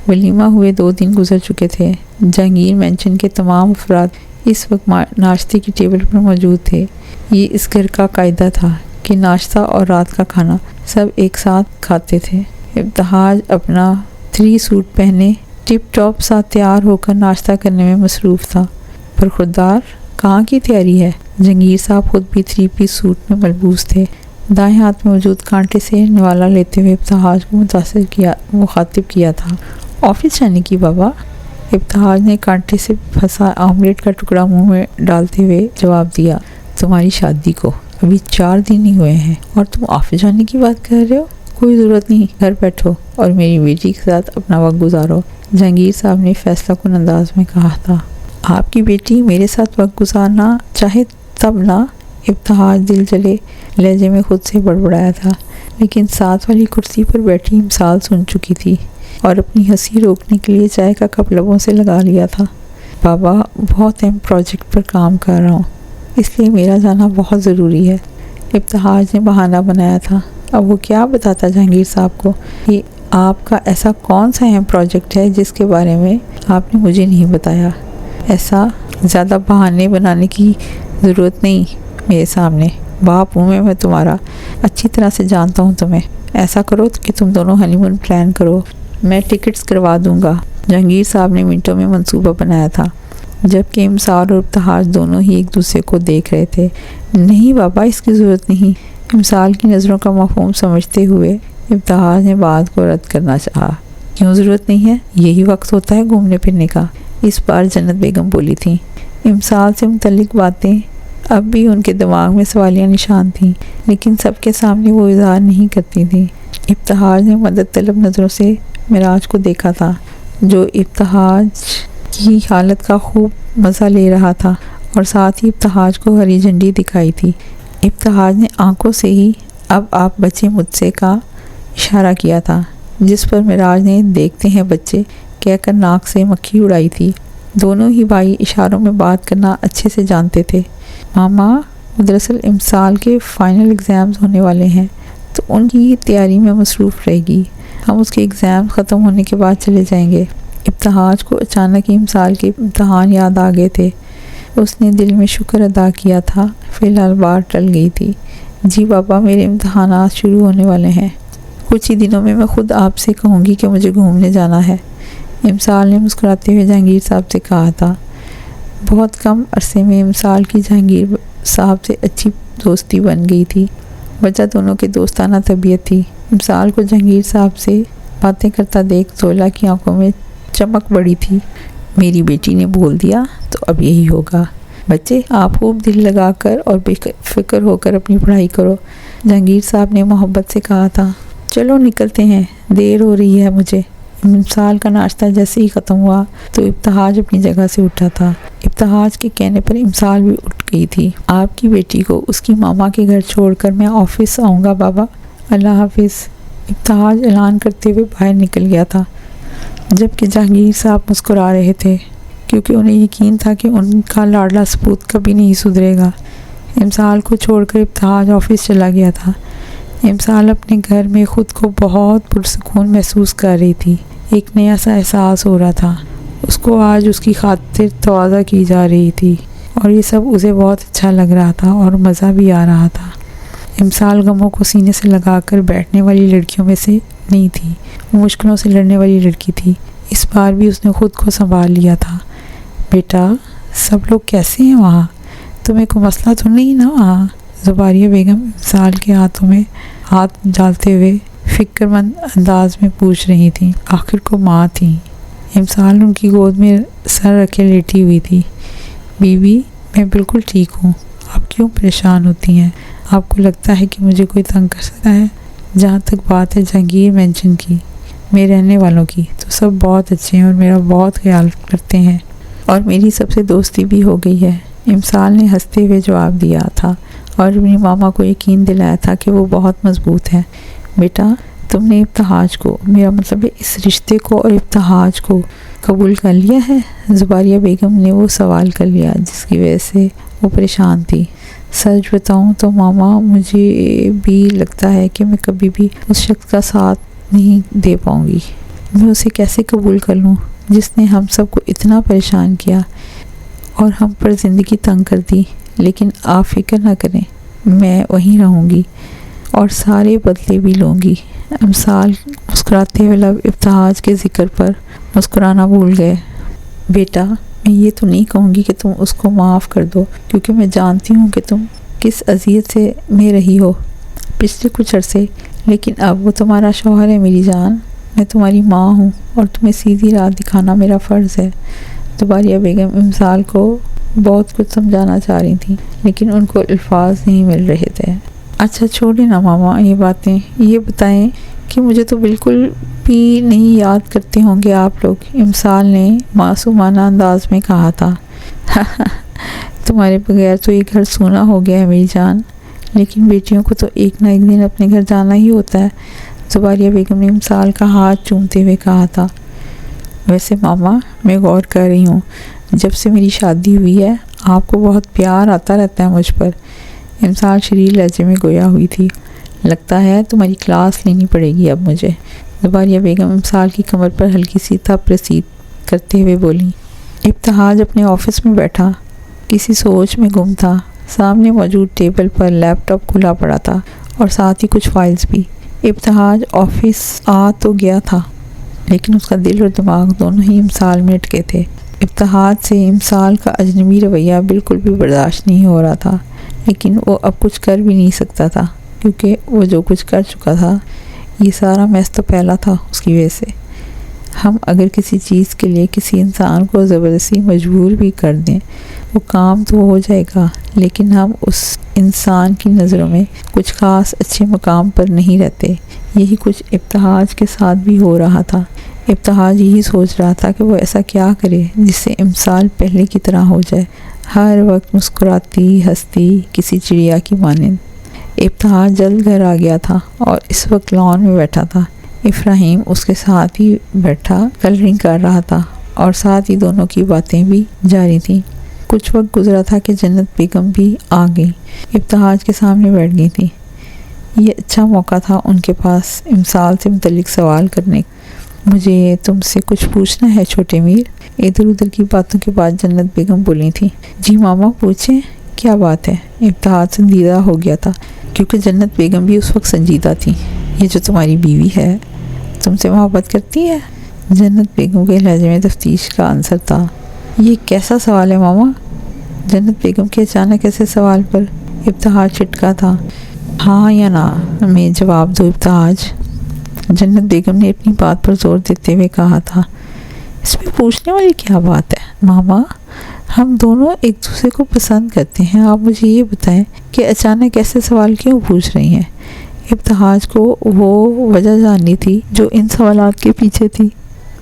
ولیمہ ہوئے 2 دن گزر چکے تھے۔ جہانگیر مینشن کے تمام افراد اس وقت ناشتے کی ٹیبل پر موجود تھے۔ یہ اس گھر کا قاعدہ تھا کہ ناشتہ اور رات کا کھانا سب ایک ساتھ کھاتے تھے۔ ابتہاج اپنا 3 سوٹ پہنے ٹپ ٹاپ سا تیار ہو کر ناشتہ کرنے میں مصروف تھا۔ پر خوددار کہاں کی تیاری ہے؟ جہانگیر صاحب خود بھی 3 پیس سوٹ میں ملبوس تھے۔ دائیں ہاتھ میں موجود کانٹے سے نوالا لیتے ہوئے ابتہاج کو مخاطب کیا تھا۔ آفس جانے کی بابا؟ ابتہاج نے کانٹے سے پھنسا آملیٹ کا ٹکڑا منہ میں ڈالتے ہوئے جواب دیا، تمہاری شادی کو ابھی 4 دن ہی ہوئے ہیں اور تم آفس جانے کی بات کر رہے ہو؟ کوئی ضرورت نہیں، گھر بیٹھو اور میری بیٹی کے ساتھ اپنا وقت گزارو، جہانگیر صاحب نے فیصلہ کن انداز میں کہا تھا۔ آپ کی بیٹی میرے ساتھ وقت گزارنا چاہے تب نہ، ابتہاج دل جلے لہجے میں خود سے بڑبڑایا تھا، لیکن ساتھ والی کرسی پر بیٹھی امسال سن چکی تھی اور اپنی ہنسی روکنے کے لیے چائے کا کپ لبوں سے لگا لیا تھا۔ بابا بہت اہم پروجیکٹ پر کام کر رہا ہوں، اس لیے میرا جانا بہت ضروری ہے، ابتہاج نے بہانہ بنایا تھا۔ اب وہ کیا بتاتا جہانگیر صاحب کو کہ آپ کا ایسا کون سا اہم پروجیکٹ ہے جس کے بارے میں آپ نے مجھے نہیں بتایا؟ ایسا زیادہ بہانے بنانے کی ضرورت نہیں میرے سامنے، باپ ہوں میں تمہارا، اچھی طرح سے جانتا ہوں تمہیں۔ ایسا کرو کہ تم دونوں ہنی مون پلان کرو، میں ٹکٹس کروا دوں گا۔ جہانگیر صاحب نے منٹوں میں منصوبہ بنایا تھا، جبکہ امسال اور ابتہاج دونوں ہی ایک دوسرے کو دیکھ رہے تھے۔ نہیں بابا، اس کی ضرورت نہیں، امسال کی نظروں کا مفہوم سمجھتے ہوئے ابتہاج نے بات کو رد کرنا چاہا۔ کیوں ضرورت نہیں ہے؟ یہی وقت ہوتا ہے گھومنے پھرنے کا، اس بار جنت بیگم بولی تھی۔ امسال سے متعلق باتیں اب بھی ان کے دماغ میں سوالیہ نشان تھیں، لیکن سب کے سامنے وہ اظہار نہیں کرتی تھیں۔ ابتہاج نے مدد طلب نظروں سے معراج کو دیکھا تھا، جو ابتہاج کی حالت کا خوب مزہ لے رہا تھا، اور ساتھ ہی ابتہاج کو ہری جھنڈی دکھائی تھی۔ ابتہاج نے آنکھوں سے ہی اب آپ بچے مجھ سے کا اشارہ کیا تھا، جس پر معراج نے دیکھتے ہیں بچے کہہ کر ناک سے مکھی اڑائی تھی۔ دونوں ہی بھائی اشاروں میں بات کرنا اچھے سے جانتے تھے۔ ماما، دراصل امسال کے فائنل ایگزامز ہونے والے ہیں، تو ان کی تیاری میں مصروف رہے گی، ہم اس کے ایگزام ختم ہونے کے بعد چلے جائیں گے۔ ابتہاج کو اچانک ہی امسال کے امتحان یاد آ گئے تھے۔ اس نے دل میں شکر ادا کیا تھا، فی الحال بات ٹل گئی تھی۔ جی بابا، میرے امتحانات شروع ہونے والے ہیں، کچھ ہی دنوں میں خود آپ سے کہوں گی کہ مجھے گھومنے جانا ہے، امسال نے مسکراتے ہوئے جہانگیر صاحب سے کہا تھا۔ بہت کم عرصے میں امسال کی جہانگیر صاحب سے اچھی دوستی بن گئی تھی، وجہ دونوں کی دوستانہ طبیعت تھی۔ امسال کو جہانگیر صاحب سے باتیں کرتا دیکھ زولا کی آنکھوں میں چمک بڑی تھی۔ میری بیٹی نے بول دیا تو اب یہی ہوگا۔ بچے، آپ خوب دل لگا کر اور بے فکر ہو کر اپنی پڑھائی کرو، جہانگیر صاحب نے محبت سے کہا تھا۔ چلو نکلتے ہیں، دیر ہو رہی ہے مجھے۔ امسال کا ناشتہ جیسے ہی ختم ہوا تو ابتہاج اپنی جگہ سے اٹھا تھا۔ ابتہاج کے کہنے پر امسال بھی اٹھ گئی تھی۔ آپ کی بیٹی کو اس کی ماما کے گھر چھوڑ کر میں آفس آؤں گا بابا، اللہ حافظ، ابتہاج اعلان کرتے ہوئے باہر نکل گیا تھا، جبکہ جہانگیر صاحب مسکرا رہے تھے، کیونکہ انہیں یقین تھا کہ ان کا لاڈلا سپوت کبھی نہیں سدھرے گا۔ امسال کو چھوڑ کر ابتہاج آفس چلا گیا تھا۔ امسال اپنے گھر میں خود کو بہت پرسکون محسوس کر رہی تھی، ایک نیا سا احساس ہو رہا تھا۔ اس کو آج اس کی خاطر تواضع کی جا رہی تھی، اور یہ سب اسے بہت اچھا لگ رہا تھا اور مزہ بھی آ رہا تھا۔ امسال غموں کو سینے سے لگا کر بیٹھنے والی لڑکیوں میں سے نہیں تھی، وہ مشکلوں سے لڑنے والی لڑکی تھی۔ اس بار بھی اس نے خود کو سنبھال لیا تھا۔ بیٹا، سب لوگ کیسے ہیں وہاں؟ تمہیں کوئی مسئلہ تو نہیں نا وہاں؟ زباریہ بیگم امسال کے ہاتھوں میں ہاتھ ڈالتے ہوئے فکر مند انداز میں پوچھ رہی تھیں۔ آخر کو ماں تھیں، امسال ان کی گود میں سر رکھے لیٹی ہوئی تھی۔ بیوی، میں بالکل ٹھیک ہوں، آپ کیوں پریشان ہوتی ہیں؟ آپ کو لگتا ہے کہ مجھے کوئی تنگ کر سکتا ہے؟ جہاں تک بات ہے جہانگیر مینشن کی، میرے رہنے والوں کی، تو سب بہت اچھے ہیں اور میرا بہت خیال کرتے ہیں، اور میری سب سے دوستی بھی ہو گئی ہے، امسال نے ہنستے ہوئے جواب دیا تھا اور اپنی ماما کو یقین دلایا تھا کہ وہ بہت مضبوط ہے۔ بیٹا، تم نے ابتہاج کو، میرا مطلب ہے اس رشتے کو اور ابتہاج کو قبول کر لیا ہے؟ زباریہ بیگم نے وہ سوال کر لیا جس کی وجہ سے وہ پریشان تھی۔ سچ بتاؤں تو ماما، مجھے بھی لگتا ہے کہ میں کبھی بھی اس شخص کا ساتھ نہیں دے پاؤں گی۔ میں اسے کیسے قبول کر لوں جس نے ہم سب کو اتنا پریشان کیا اور ہم پر زندگی تنگ کر دی؟ لیکن آپ فکر نہ کریں، میں وہیں رہوں گی اور سارے بدلے بھی لوں گی۔ امسال مسکراتے ہوئے لب ابتہاج کے ذکر پر مسکرانا بھول گئے۔ بیٹا، میں یہ تو نہیں کہوں گی کہ تم اس کو معاف کر دو، کیونکہ میں جانتی ہوں کہ تم کس اذیت سے میں رہی ہو پچھلے کچھ عرصے، لیکن اب وہ تمہارا شوہر ہے میری جان، میں تمہاری ماں ہوں اور تمہیں سیدھی راہ دکھانا میرا فرض ہے۔ زباریہ بیگم امسال کو بہت کچھ سمجھانا چاہ رہی تھیں، لیکن ان کو الفاظ نہیں مل رہے تھے۔ اچھا چھوڑیں نا ماما یہ باتیں، یہ بتائیں کہ مجھے تو بالکل بھی نہیں یاد کرتے ہوں گے آپ لوگ، امسال نے معصومانہ انداز میں کہا تھا۔ تمہارے بغیر تو یہ گھر سونا ہو گیا ہے میری جان، لیکن بیٹیوں کو تو ایک نہ ایک دن اپنے گھر جانا ہی ہوتا ہے، زباریہ بیگم نے امسال کا ہاتھ چومتے ہوئے کہا تھا۔ ویسے ماما، میں غور کر رہی ہوں، جب سے میری شادی ہوئی ہے آپ کو بہت پیار آتا رہتا ہے مجھ پر۔ امسال شریر لہجے میں گویا ہوئی تھی۔ لگتا ہے تمہاری کلاس لینی پڑے گی اب مجھے۔ زباریہ بیگم امسال کی کمر پر ہلکی سی تھپ رسید کرتے ہوئے بولی۔ ابتہاج اپنے آفس میں بیٹھا کسی سوچ میں گم تھا۔ سامنے موجود ٹیبل پر لیپ ٹاپ کھلا پڑا تھا اور ساتھ ہی کچھ فائلز بھی۔ ابتہاج آفس آ تو گیا تھا، لیکن اس کا دل اور دماغ دونوں ہی امسال میں اٹکے تھے۔ ابتہاج سے امسال کا اجنبی رویہ بالکل بھی برداشت نہیں ہو رہا تھا، لیکن وہ اب کچھ کر بھی نہیں سکتا تھا، کیونکہ وہ جو کچھ کر چکا تھا یہ سارا میس تو پہلا تھا اس کی وجہ سے۔ ہم اگر کسی چیز کے لیے کسی انسان کو زبردستی مجبور بھی کر دیں، وہ کام تو ہو جائے گا، لیکن ہم اس انسان کی نظروں میں کچھ خاص اچھے مقام پر نہیں رہتے۔ یہی کچھ ابتہاج کے ساتھ بھی ہو رہا تھا۔ ابتہاج یہی سوچ رہا تھا کہ وہ ایسا کیا کرے جس سے امسال پہلے کی طرح ہو جائے، ہر وقت مسکراتی ہنستی کسی چڑیا کی مانند۔ ابتہاج جلد گھر آ گیا تھا اور اس وقت لان میں بیٹھا تھا۔ افراہیم اس کے ساتھ ہی بیٹھا کلرنگ کر رہا تھا اور ساتھ ہی دونوں کی باتیں بھی جاری تھیں۔ کچھ وقت گزرا تھا کہ جنت بیگم بھی آ گئی، ابتہاج کے سامنے بیٹھ گئی تھی۔ یہ اچھا موقع تھا ان کے پاس امسال سے متعلق سوال کرنے کا۔ مجھے تم سے کچھ پوچھنا ہے چھوٹے میر۔ ادھر ادھر کی باتوں کے بعد جنت بیگم بولی تھی۔ جی ماما پوچھیں، کیا بات ہے؟ ابتہاج سنجیدہ ہو گیا تھا، کیونکہ جنت بیگم بھی اس وقت سنجیدہ تھی۔ یہ جو تمہاری بیوی ہے تم سے محبت کرتی ہے؟ جنت بیگم کے لہجے میں تفتیش کا عنصر تھا۔ یہ کیسا سوال ہے ماما؟ جنت بیگم کے اچانک ایسے سوال پر ابتہاج چٹکا تھا۔ ہاں یا نا میں جواب دو ابتہاج، جنت بیگم نے اپنی بات پر زور دیتے ہوئے کہا تھا۔ اس میں پوچھنے والی کیا بات ہے ماما؟ ہم دونوں ایک دوسرے کو پسند کرتے ہیں، آپ مجھے یہ بتائیں کہ اچانک ایسے سوال کیوں پوچھ رہی ہیں؟ ابتہاج کو وہ وجہ جاننی تھی جو ان سوالات کے پیچھے تھی۔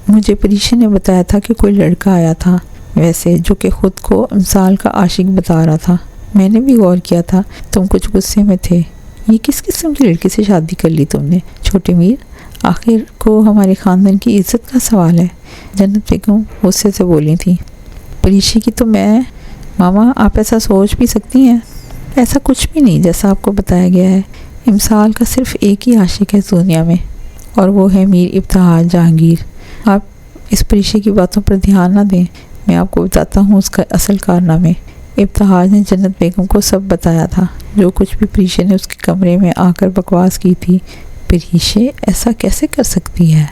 مجھے پریشا نے بتایا تھا کہ کوئی لڑکا آیا تھا ویسے، جو کہ خود کو امسال کا عاشق بتا رہا تھا۔ میں نے بھی غور کیا تھا تم کچھ غصے میں تھے۔ یہ کس قسم کی لڑکی سے شادی کر لی تم نے چھوٹے میر؟ آخر کو ہمارے خاندان کی عزت کا سوال ہے، جنت بیگم غصے سے بولی تھی۔ پریشا کی تو میں ماما، آپ ایسا سوچ بھی سکتی ہیں؟ ایسا کچھ بھی نہیں جیسا آپ کو بتایا گیا ہے۔ امسال کا صرف ایک ہی عاشق ہے دنیا میں، اور وہ ہے میر ابتہاج جہانگیر۔ آپ اس پریشا کی باتوں پر دھیان نہ دیں، میں آپ کو بتاتا ہوں اس کا اصل کارنامے۔ ابتہاج نے جنت بیگم کو سب بتایا تھا، جو کچھ بھی پریشا نے اس کے کمرے میں آ کر بکواس کی تھی۔ پریشا ایسا کیسے کر سکتی ہے؟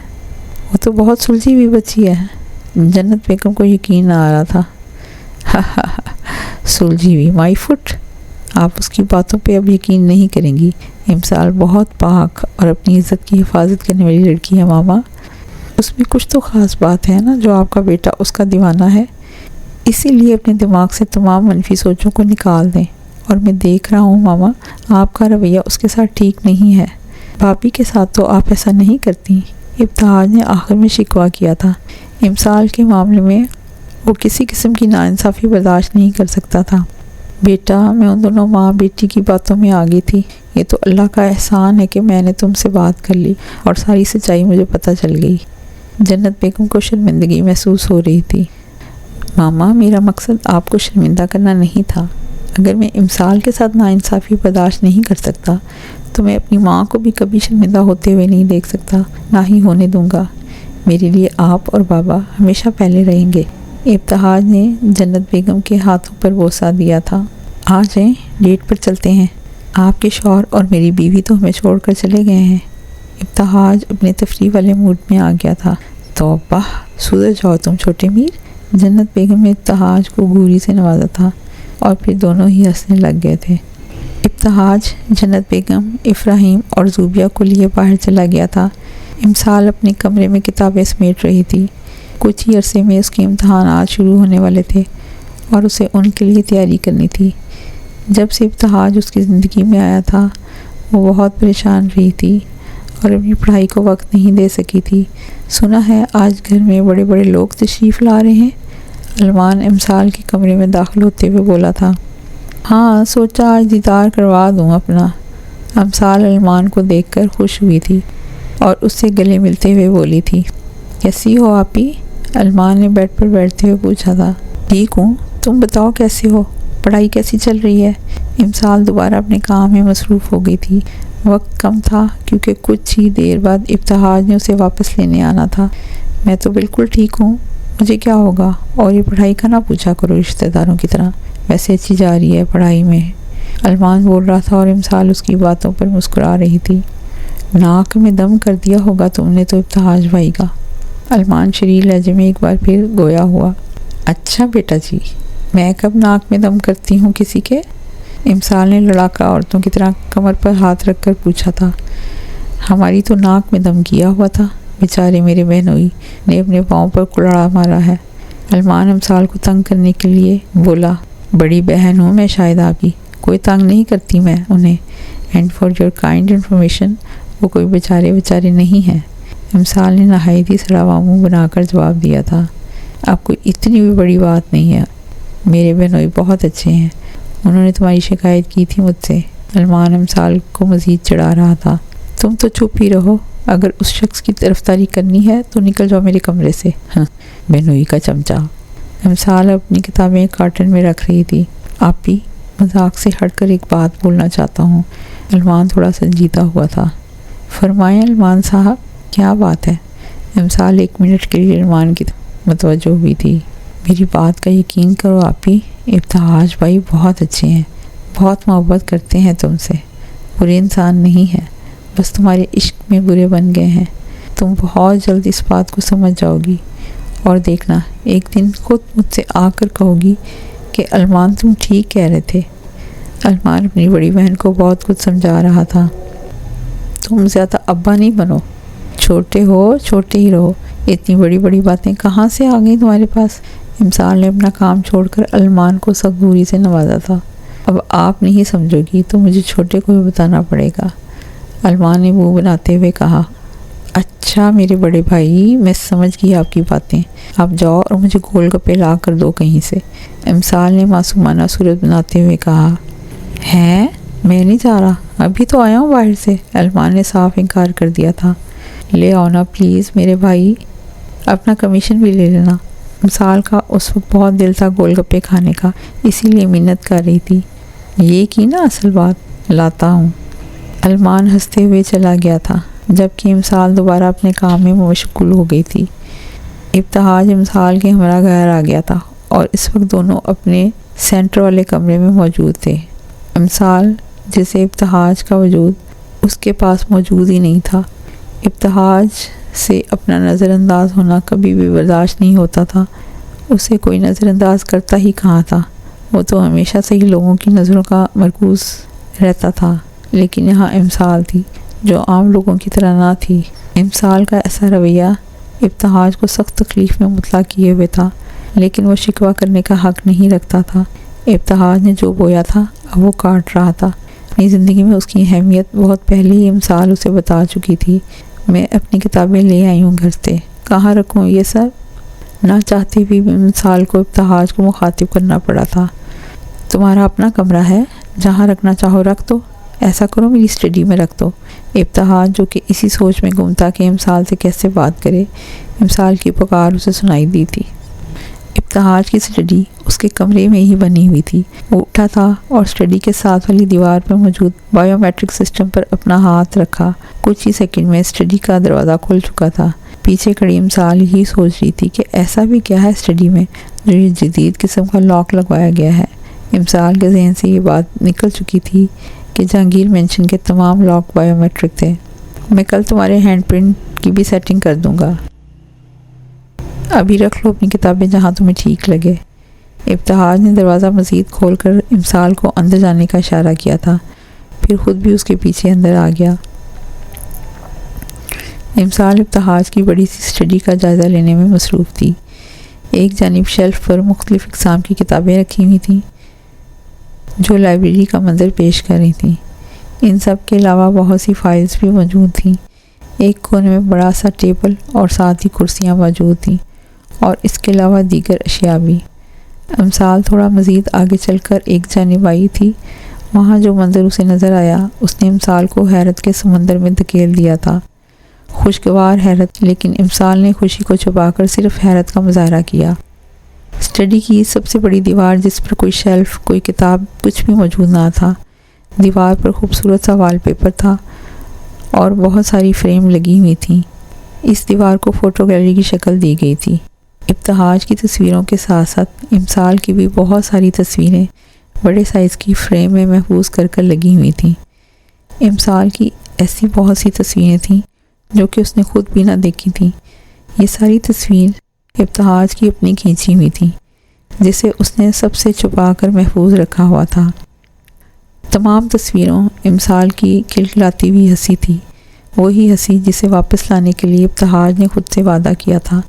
وہ تو بہت سلجھی ہوئی بچی ہے۔ جنت بیگم کو یقین نہ آ رہا تھا۔ سلجھی ہوئی مائی فٹ، آپ اس کی باتوں پہ اب یقین نہیں کریں گی۔ امسال بہت پاک اور اپنی عزت کی حفاظت کرنے والی لڑکی ہے ماما۔ اس میں کچھ تو خاص بات ہے نا جو آپ کا بیٹا اس کا دیوانہ ہے، اسی لیے اپنے دماغ سے تمام منفی سوچوں کو نکال دیں۔ اور میں دیکھ رہا ہوں ماما، آپ کا رویہ اس کے ساتھ ٹھیک نہیں ہے، بھابھی کے ساتھ تو آپ ایسا نہیں کرتی۔ ابتہاج نے آخر میں شکوہ کیا تھا۔ امسال کے معاملے میں وہ کسی قسم کی ناانصافی برداشت نہیں کر سکتا تھا۔ بیٹا، میں ان دونوں ماں بیٹی کی باتوں میں آ گئی تھی، یہ تو اللہ کا احسان ہے کہ میں نے تم سے بات کر لی اور ساری سچائی مجھے پتہ چل گئی۔ جنت بیگم کو شرمندگی محسوس ہو رہی تھی۔ ماما، میرا مقصد آپ کو شرمندہ کرنا نہیں تھا۔ اگر میں امسال کے ساتھ ناانصافی برداشت نہیں کر سکتا تو میں اپنی ماں کو بھی کبھی شرمندہ ہوتے ہوئے نہیں دیکھ سکتا، نہ ہی ہونے دوں گا۔ میرے لیے آپ اور بابا ہمیشہ پہلے رہیں گے۔ ابتہاج نے جنت بیگم کے ہاتھوں پر بوسہ دیا تھا۔ آ جائیں، ڈیٹ پر چلتے ہیں، آپ کے شوہر اور میری بیوی تو ہمیں چھوڑ کر چلے گئے ہیں۔ ابتہاج اپنے تفریح والے موڈ میں آ گیا تھا۔ توبہ، سدھر جاؤ تم چھوٹے میر۔ جنت بیگم نے ابتہاج کو گوری سے نوازا تھا اور پھر دونوں ہی ہنسنے لگ گئے تھے۔ ابتہاج جنت بیگم، ابراہیم اور زوبیہ کو لیے باہر چلا گیا تھا۔ امسال اپنے کمرے میں کتابیں سمیٹ رہی تھی۔ کچھ ہی عرصے میں اس کے امتحانات شروع ہونے والے تھے اور اسے ان کے لیے تیاری کرنی تھی۔ جب سے ابتہاج اس کی زندگی میں آیا تھا وہ بہت پریشان رہی تھی اور اپنی پڑھائی کو وقت نہیں دے سکی تھی۔ سنا ہے آج گھر میں بڑے بڑے لوگ تشریف لا رہے ہیں، علمان امسال کے کمرے میں داخل ہوتے ہوئے بولا تھا۔ ہاں، سوچا آج دیدار کروا دوں اپنا۔ امسال علمان کو دیکھ کر خوش ہوئی تھی اور اس سے گلے ملتے ہوئے بولی تھی، کیسی ہو آپی؟ علمان نے بیڈ پر بیٹھتے ہوئے پوچھا تھا۔ ٹھیک ہوں، تم بتاؤ کیسے ہو؟ پڑھائی کیسی چل رہی ہے؟ امسال دوبارہ اپنے کام میں مصروف ہو گئی تھی۔ وقت کم تھا کیونکہ کچھ ہی دیر بعد ابتہاج نے اسے واپس لینے آنا تھا۔ میں تو بالکل ٹھیک ہوں، مجھے کیا ہوگا؟ اور یہ پڑھائی کا نہ پوچھا کرو رشتہ داروں کی طرح، ویسے اچھی جا رہی ہے پڑھائی میں۔ علمان بول رہا تھا اور امسال اس کی باتوں پر مسکرا رہی تھی۔ ناک میں دم کر دیا ہوگا تم نے تو ابتہاج بھائی کا۔ علمان شریر لہجے میں ایک بار پھر گویا ہوا۔ اچھا بیٹا جی، میں کب ناک میں دم کرتی ہوں کسی کے؟ امسال نے لڑاکا عورتوں کی طرح کمر پر ہاتھ رکھ کر پوچھا تھا۔ ہماری تو ناک میں دم کیا ہوا تھا، بیچارے میرے بہنوئی نے اپنے پاؤں پر کلڑا مارا ہے۔ علمان امسال کو تنگ کرنے کے لیے بولا، بڑی بہن ہوں میں شاید آپ کی، کوئی تنگ نہیں کرتی میں انہیں، and for your kind information وہ کوئی بیچارے نہیں ہیں۔ امسال نے نہایت ہی سڑا ہوا منہ بنا کر جواب دیا تھا، اب کوئی اتنی بھی بڑی بات نہیں ہے، میرے بہنوئی بہت اچھے ہیں، انہوں نے تمہاری شکایت کی تھی مجھ سے۔ علمان امسال کو مزید چڑھا رہا تھا۔ تم تو چپ ہی رہو، اگر اس شخص کی طرفداری کرنی ہے تو نکل جاؤ میرے کمرے سے، بہنوئی کا چمچہ۔ امسال اپنی کتابیں کارٹن میں رکھ رہی تھی۔ آپ بھی مذاق سے ہٹ کر ایک بات بولنا چاہتا ہوں۔ علمان تھوڑا سنجیدہ ہوا تھا۔ فرمائیں علمان صاحب، کیا بات ہے؟ امسال ایک منٹ کے لیے علمان کی متوجہ ہوئی تھی۔ میری بات کا یقین کرو آپ ہی، ابتہاج بھائی بہت اچھے ہیں، بہت محبت کرتے ہیں تم سے، برے انسان نہیں ہیں، بس تمہارے عشق میں برے بن گئے ہیں۔ تم بہت جلد اس بات کو سمجھ جاؤ گی اور دیکھنا ایک دن خود مجھ سے آ کر کہو گی کہ علمان تم ٹھیک کہہ رہے تھے۔ علمان اپنی بڑی بہن کو بہت کچھ سمجھا رہا تھا۔ تم زیادہ ابا نہیں بنو، چھوٹے ہو چھوٹے ہی رہو، اتنی بڑی بڑی باتیں کہاں سے آ گئیں تمہارے پاس؟ امسال نے اپنا کام چھوڑ کر علمان کو سخت سے نوازا تھا۔ اب آپ نہیں سمجھو گی تو مجھے چھوٹے کو بھی بتانا پڑے گا، علمان نے منہ بناتے ہوئے کہا۔ اچھا میرے بڑے بھائی، میں سمجھ گئی آپ کی باتیں، آپ جاؤ اور مجھے گول گپے لا کر دو کہیں سے، امسال نے معصومانہ صورت بناتے ہوئے کہا۔ ہے، میں نہیں جا رہا، ابھی تو آیا ہوں باہر سے، علمان نے صاف انکار کر دیا تھا۔ لے آؤ نا پلیز میرے بھائی، اپنا کمیشن بھی لے لینا۔ امسال کا اس وقت بہت دل تھا گول گپے کھانے کا، اسی لیے منت کر رہی تھی۔ یہ کی نا اصل بات، لاتا ہوں۔ علمان ہنستے ہوئے چلا گیا تھا، جبکہ امسال دوبارہ اپنے کام میں مشغول ہو گئی تھی۔ ابتہاج امسال کے ہمراہ گھر آ گیا تھا اور اس وقت دونوں اپنے سینٹر والے کمرے میں موجود تھے۔ امسال جیسے ابتہاج کا وجود اس کے پاس موجود ہی نہیں تھا۔ ابتہاج سے اپنا نظر انداز ہونا کبھی بھی برداشت نہیں ہوتا تھا، اسے کوئی نظر انداز کرتا ہی کہاں تھا، وہ تو ہمیشہ سے ہی لوگوں کی نظروں کا مرکوز رہتا تھا۔ لیکن یہاں امسال تھی جو عام لوگوں کی طرح نہ تھی۔ امسال کا ایسا رویہ ابتہاج کو سخت تکلیف میں مبتلا کیے ہوئے تھا، لیکن وہ شکوہ کرنے کا حق نہیں رکھتا تھا۔ ابتہاج نے جو بویا تھا اب وہ کاٹ رہا تھا۔ اپنی زندگی میں اس کی اہمیت بہت پہلے ہی امسال اسے بتا چکی تھی۔ میں اپنی کتابیں لے آئی ہوں گھر سے، کہاں رکھوں یہ سب؟ نہ چاہتے بھی امسال کو ابتہاج کو مخاطب کرنا پڑا تھا۔ تمہارا اپنا کمرہ ہے، جہاں رکھنا چاہو رکھ دو، ایسا کرو میری اسٹڈی میں رکھ دو۔ ابتہاج جو کہ اسی سوچ میں گم تھا کہ امسال سے کیسے بات کرے، امسال کی پکار اسے سنائی دی تھی۔ ابتہاج کی اسٹڈی اس کے کمرے میں ہی بنی ہوئی تھی۔ وہ اٹھا تھا اور اسٹڈی کے ساتھ والی دیوار پر موجود بائیو میٹرک سسٹم پر اپنا ہاتھ رکھا۔ کچھ ہی سیکنڈ میں اسٹڈی کا دروازہ کھل چکا تھا۔ پیچھے کھڑی امسال ہی سوچ رہی تھی کہ ایسا بھی کیا ہے اسٹڈی میں جو یہ جدید قسم کا لاک لگوایا گیا ہے۔ امسال کے ذہن سے یہ بات نکل چکی تھی کہ جہانگیر مینشن کے تمام لاک بائیو میٹرک تھے۔ میں کل تمہارے ہینڈ پرنٹ کی بھی سیٹنگ کر دوں گا، ابھی رکھ لو اپنی کتابیں جہاں تمہیں ٹھیک لگے۔ ابتہاج نے دروازہ مزید کھول کر امسال کو اندر جانے کا اشارہ کیا تھا، پھر خود بھی اس کے پیچھے اندر آ گیا۔ امسال ابتہاج کی بڑی سی اسٹڈی کا جائزہ لینے میں مصروف تھی۔ ایک جانب شیلف پر مختلف اقسام کی کتابیں رکھی ہوئی تھیں جو لائبریری کا منظر پیش کر رہی تھیں۔ ان سب کے علاوہ بہت سی فائلز بھی موجود تھیں۔ ایک کونے میں بڑا سا ٹیبل اور ساتھ ہی کرسیاں موجود تھیں اور اس کے علاوہ دیگر اشیاء بھی۔ امسال تھوڑا مزید آگے چل کر ایک جانب آئی تھی۔ وہاں جو منظر اسے نظر آیا اس نے امسال کو حیرت کے سمندر میں دھکیل دیا تھا۔ خوشگوار حیرت، لیکن امسال نے خوشی کو چھپا کر صرف حیرت کا مظاہرہ کیا۔ اسٹڈی کی سب سے بڑی دیوار جس پر کوئی شیلف، کوئی کتاب، کچھ بھی موجود نہ تھا۔ دیوار پر خوبصورت سا وال پیپر تھا اور بہت ساری فریم لگی ہوئی تھیں۔ اس دیوار کو فوٹو گیلری کی شکل دی گئی تھی۔ ابتہاج کی تصویروں کے ساتھ ساتھ امسال کی بھی بہت ساری تصویریں بڑے سائز کی فریم میں محفوظ کر لگی ہوئی تھیں۔ امسال کی ایسی بہت سی تصویریں تھیں جو کہ اس نے خود بھی نہ دیکھی تھیں۔ یہ ساری تصویر ابتہاج کی اپنی کھینچی ہوئی تھیں جسے اس نے سب سے چھپا کر محفوظ رکھا ہوا تھا۔ تمام تصویروں امسال کی کھلکھلاتی ہوئی ہنسی تھی، وہی ہنسی جسے واپس لانے کے لیے ابتہاج نے خود سے وعدہ کیا تھا۔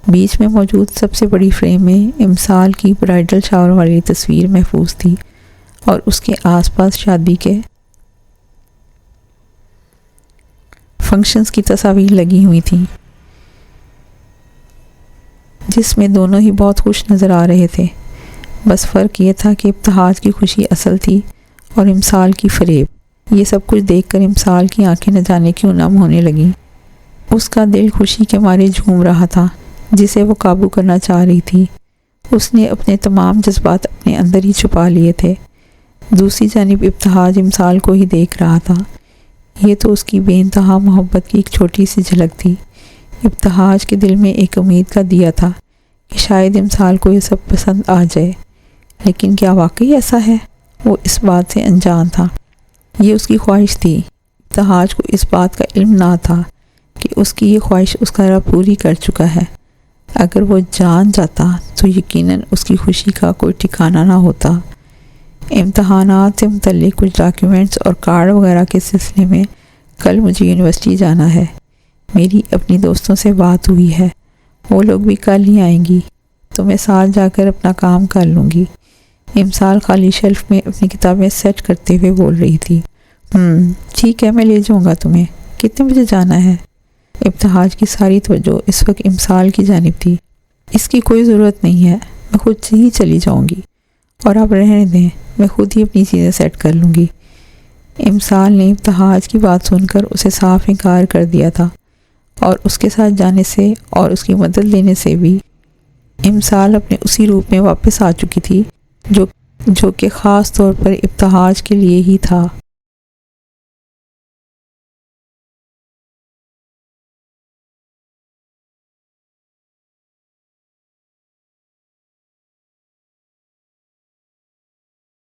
بیچ میں موجود سب سے بڑی فریم میں امسال کی برائڈل شاور والی تصویر محفوظ تھی اور اس کے آس پاس شادی کے فنکشنز کی تصاویر لگی ہوئی تھیں جس میں دونوں ہی بہت خوش نظر آ رہے تھے۔ بس فرق یہ تھا کہ ابتہاج کی خوشی اصل تھی اور امسال کی فریب۔ یہ سب کچھ دیکھ کر امسال کی آنکھیں نہ جانے کیوں نم ہونے لگیں۔ اس کا دل خوشی کے مارے جھوم رہا تھا جسے وہ قابو کرنا چاہ رہی تھی۔ اس نے اپنے تمام جذبات اپنے اندر ہی چھپا لیے تھے۔ دوسری جانب ابتہاج امسال کو ہی دیکھ رہا تھا۔ یہ تو اس کی بے انتہا محبت کی ایک چھوٹی سی جھلک تھی۔ ابتہاج کے دل میں ایک امید کا دیا تھا کہ شاید امسال کو یہ سب پسند آ جائے، لیکن کیا واقعی ایسا ہے؟ وہ اس بات سے انجان تھا۔ یہ اس کی خواہش تھی۔ ابتہاج کو اس بات کا علم نہ تھا کہ اس کی یہ خواہش اس کا رب پوری کر چکا ہے۔ اگر وہ جان جاتا تو یقیناً اس کی خوشی کا کوئی ٹھکانہ نہ ہوتا۔ امتحانات سے متعلق کچھ ڈاکیومنٹس اور کارڈ وغیرہ کے سلسلے میں کل مجھے یونیورسٹی جانا ہے۔ میری اپنی دوستوں سے بات ہوئی ہے، وہ لوگ بھی کل ہی آئیں گی، تو میں ساتھ جا کر اپنا کام کر لوں گی۔ امسال خالی شیلف میں اپنی کتابیں سیٹ کرتے ہوئے بول رہی تھی۔ ٹھیک ہے، میں لے جاؤں گا تمہیں۔ کتنے بجے جانا ہے؟ ابتہاج کی ساری توجہ اس وقت امسال کی جانب تھی۔ اس کی کوئی ضرورت نہیں ہے، میں خود سے ہی چلی جاؤں گی، اور آپ رہنے دیں، میں خود ہی اپنی چیزیں سیٹ کر لوں گی۔ امسال نے ابتہاج کی بات سن کر اسے صاف انکار کر دیا تھا، اور اس کے ساتھ جانے سے اور اس کی مدد لینے سے بھی امسال اپنے اسی روپ میں واپس آ چکی تھی جو کہ خاص طور پر ابتہاج کے لیے ہی تھا۔